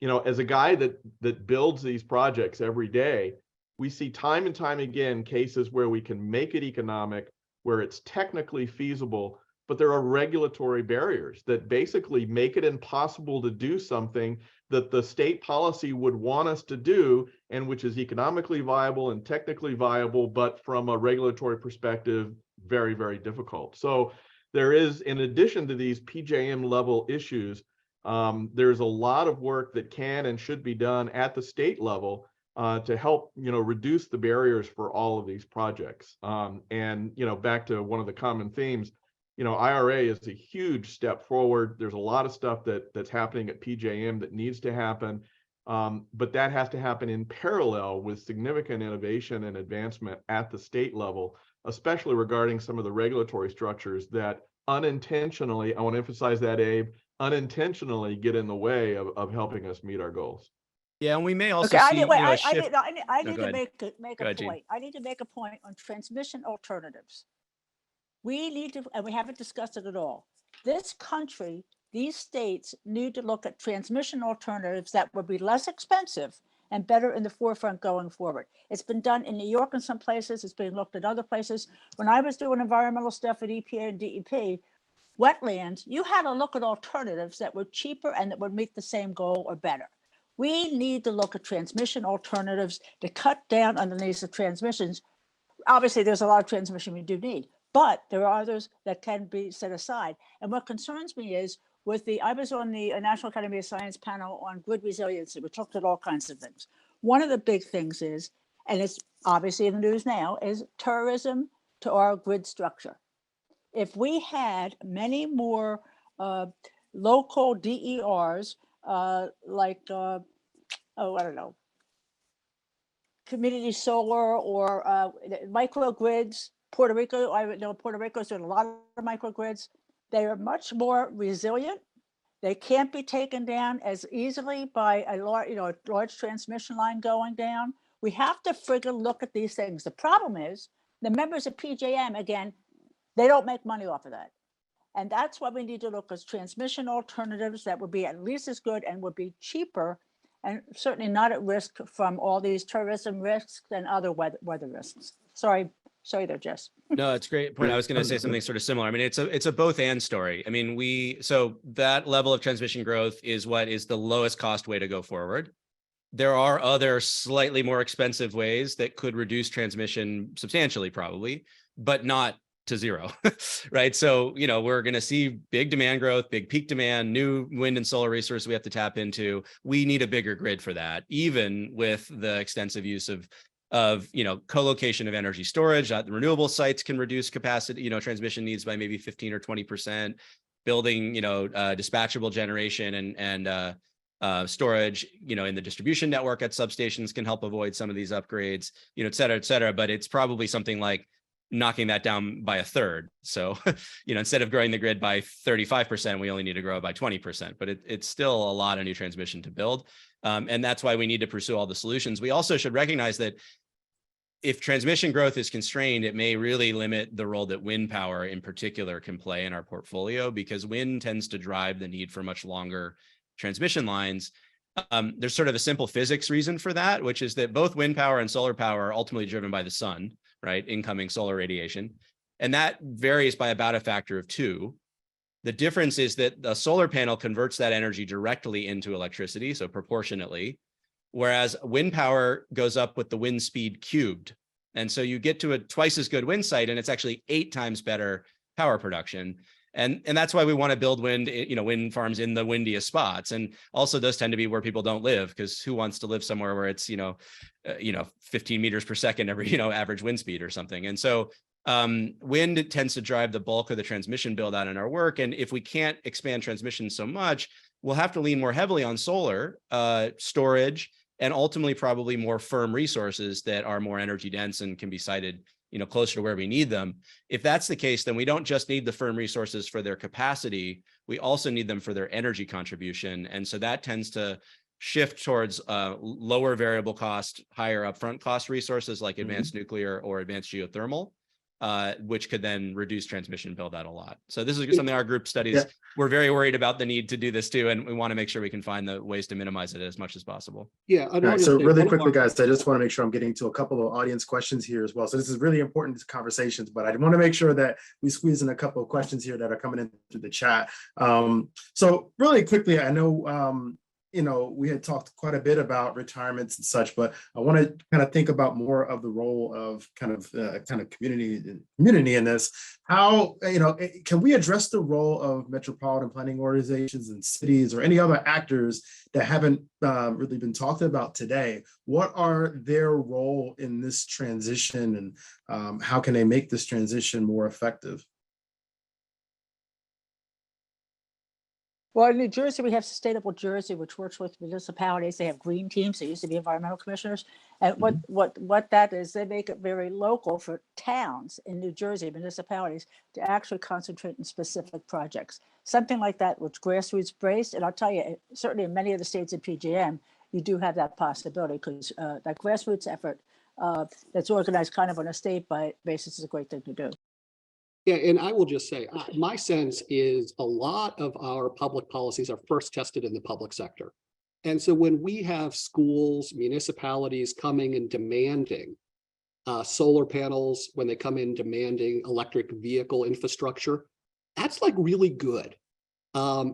you know, as a guy that builds these projects every day, we see time and time again cases where we can make it economic, where it's technically feasible, but there are regulatory barriers that basically make it impossible to do something that the state policy would want us to do, and which is economically viable and technically viable, but from a regulatory perspective, very, very difficult. So there is, in addition to these PJM level issues, there's a lot of work that can and should be done at the state level to help, reduce the barriers for all of these projects. And, back to one of the common themes, IRA is a huge step forward. There's a lot of stuff that's happening at PJM that needs to happen, but that has to happen in parallel with significant innovation and advancement at the state level, especially regarding some of the regulatory structures that unintentionally, I want to emphasize that, Abe, unintentionally get in the way of helping us meet our goals. Yeah, and we may also Okay, see, I need go to ahead. make Go a ahead, Jeanne. point. I need to make a point on transmission alternatives. We need to, and we haven't discussed it at all. This country, these states need to look at transmission alternatives that would be less expensive and better in the forefront going forward. It's been done in New York in some places. It's being looked at other places. When I was doing environmental stuff at EPA and DEP, wetlands, you had to look at alternatives that were cheaper and that would meet the same goal or better. We need to look at transmission alternatives to cut down on the needs of transmissions. Obviously, there's a lot of transmission we do need, but there are others that can be set aside. And what concerns me is I was on the National Academy of Science panel on grid resiliency. We looked at all kinds of things. One of the big things is, and it's obviously in the news now, is terrorism to our grid structure. If we had many more local DERs, I don't know, community solar or microgrids. Puerto Rico, I know Puerto Rico's doing a lot of microgrids. They are much more resilient. They can't be taken down as easily by a large transmission line going down. We have to friggin' look at these things. The problem is the members of PJM, again, they don't make money off of that. And that's why we need to look at transmission alternatives that would be at least as good and would be cheaper and certainly not at risk from all these terrorism risks and other weather risks. Sorry there, Jess. No, it's a great point. I was going to say something sort of similar. I mean, it's a both and story. I mean, so that level of transmission growth is what is the lowest cost way to go forward. There are other slightly more expensive ways that could reduce transmission substantially, probably, but not to zero, right? So, we're going to see big demand growth, big peak demand, new wind and solar resources we have to tap into. We need a bigger grid for that, even with the extensive use of co-location of energy storage. The renewable sites can reduce capacity, transmission needs by maybe 15 or 20%. Building, dispatchable generation and storage, in the distribution network at substations can help avoid some of these upgrades, et cetera, et cetera. But it's probably something like knocking that down by a third. So, instead of growing the grid by 35%, we only need to grow it by 20%, but it's still a lot of new transmission to build. And that's why we need to pursue all the solutions. We also should recognize that if transmission growth is constrained, it may really limit the role that wind power in particular can play in our portfolio, because wind tends to drive the need for much longer transmission lines. There's sort of a simple physics reason for that, which is that both wind power and solar power are ultimately driven by the sun, right? Incoming solar radiation. And that varies by about a factor of 2. The difference is that the solar panel converts that energy directly into electricity, so proportionately, whereas wind power goes up with the wind speed cubed. And so you get to a twice as good wind site, and it's actually 8 times better power production. And that's why we want to build wind farms in the windiest spots. And also those tend to be where people don't live, because who wants to live somewhere where it's, 15 meters per second every, average wind speed or something. And so wind tends to drive the bulk of the transmission build out in our work. And if we can't expand transmission so much, we'll have to lean more heavily on solar storage, and ultimately probably more firm resources that are more energy dense and can be sited closer to where we need them. If that's the case, then we don't just need the firm resources for their capacity, we also need them for their energy contribution. And so that tends to shift towards lower variable cost, higher upfront cost resources like advanced nuclear or advanced geothermal, which could then reduce transmission build out a lot. So this is something our group studies. Yeah. We're very worried about the need to do this too, and we want to make sure we can find the ways to minimize it as much as possible. Yeah. Right, so really quickly, guys, I just want to make sure I'm getting to a couple of audience questions here as well. So this is really important conversations, but I want to make sure that we squeeze in a couple of questions here that are coming in through the chat. So really quickly, I know we had talked quite a bit about retirements and such, but I want to kind of think about more of the role of kind of community in this. How, can we address the role of metropolitan planning organizations and cities or any other actors that haven't really been talked about today? What are their role in this transition, and how can they make this transition more effective? Well, in New Jersey, we have Sustainable Jersey, which works with municipalities. They have green teams. They used to be environmental commissioners. And what that is, they make it very local for towns in New Jersey, municipalities, to actually concentrate on specific projects. Something like that, which grassroots based. And I'll tell you, certainly in many of the states in PJM, you do have that possibility, because that grassroots effort that's organized kind of on a state basis is a great thing to do. Yeah, and I will just say, my sense is a lot of our public policies are first tested in the public sector. And so when we have schools, municipalities coming and demanding solar panels, when they come in demanding electric vehicle infrastructure, that's like really good.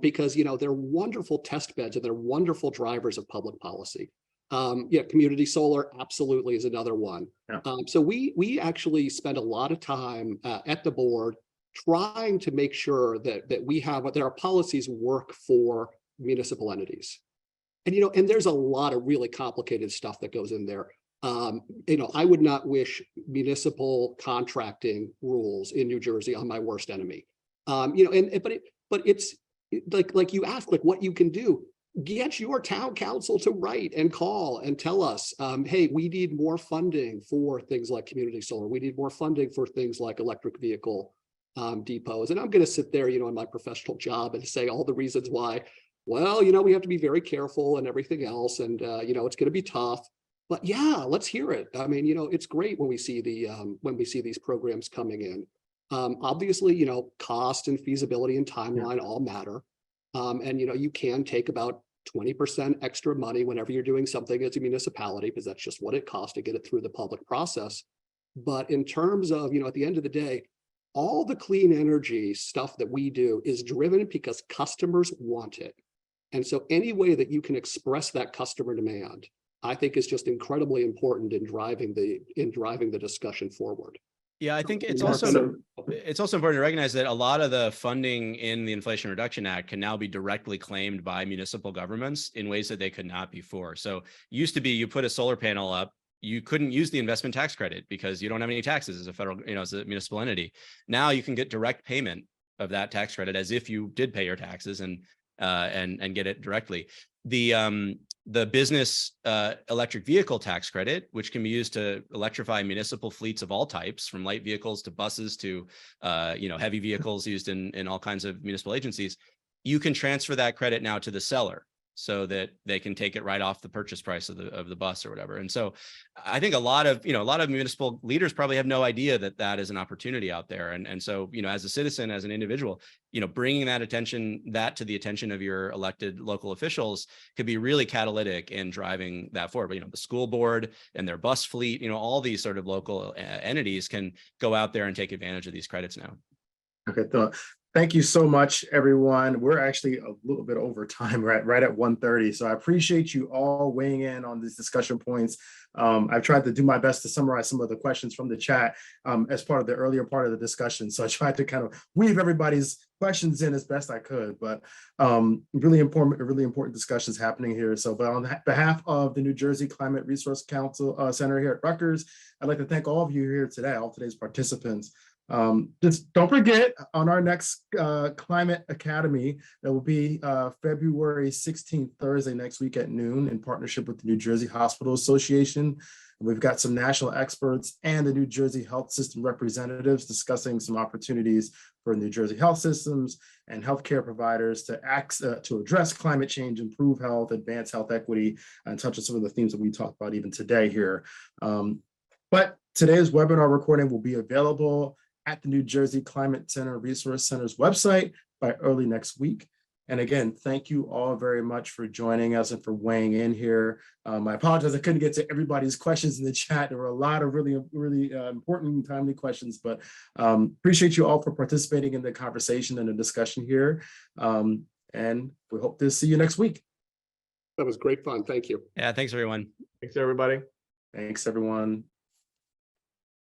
Because, they're wonderful test beds and they're wonderful drivers of public policy. Community solar absolutely is another one. Yeah. So we actually spend a lot of time at the board trying to make sure that our policies work for municipal entities. And and there's a lot of really complicated stuff that goes in there. I would not wish municipal contracting rules in New Jersey on my worst enemy. But it's like you ask, like what you can do. Get your town council to write and call and tell us, hey, we need more funding for things like community solar. We need more funding for things like electric vehicle depots. And I'm going to sit there, in my professional job and say all the reasons why, well, we have to be very careful and everything else. And, it's going to be tough. But yeah, let's hear it. I mean, it's great when we see these programs coming in. Obviously, cost and feasibility and timeline all matter. And you can take about 20% extra money whenever you're doing something as a municipality, because that's just what it costs to get it through the public process. But in terms of, at the end of the day, all the clean energy stuff that we do is driven because customers want it. And so any way that you can express that customer demand, I think is just incredibly important in driving the discussion forward. Yeah, I think it's also important to recognize that a lot of the funding in the Inflation Reduction Act can now be directly claimed by municipal governments in ways that they could not before. So used to be you put a solar panel up, you couldn't use the investment tax credit because you don't have any taxes as a federal, as a municipal entity. Now you can get direct payment of that tax credit as if you did pay your taxes and get it directly. The business electric vehicle tax credit, which can be used to electrify municipal fleets of all types, from light vehicles to buses to heavy vehicles used in all kinds of municipal agencies, you can transfer that credit now to the seller so that they can take it right off the purchase price of the bus or whatever. And so I think a lot of municipal leaders probably have no idea that is an opportunity out there. And so, as a citizen, as an individual, bringing that to the attention of your elected local officials could be really catalytic in driving that forward. But, the school board and their bus fleet, all these sort of local entities can go out there and take advantage of these credits now. Okay. Thank you so much, everyone. We're actually a little bit over time, right at 1:30. So I appreciate you all weighing in on these discussion points. I've tried to do my best to summarize some of the questions from the chat as part of the earlier part of the discussion. So I tried to kind of weave everybody's questions in as best I could, but really important discussions happening here. So, but on behalf of the New Jersey Climate Resource Council Center here at Rutgers, I'd like to thank all of you here today, all today's participants. Just don't forget, on our next Climate Academy, that will be February 16th, Thursday next week at noon, in partnership with the New Jersey Hospital Association. We've got some national experts and the New Jersey health system representatives discussing some opportunities for New Jersey health systems and healthcare providers to address climate change, improve health, advance health equity, and touch on some of the themes that we talked about even today here. But today's webinar recording will be available at the New Jersey Climate Center Resource Center's website by early next week. And again, thank you all very much for joining us and for weighing in here. I apologize, I couldn't get to everybody's questions in the chat. There were a lot of really important and timely questions, but appreciate you all for participating in the conversation and the discussion here. And we hope to see you next week. That was great fun. Thank you. Yeah, thanks everyone. Thanks, everybody. Thanks, everyone.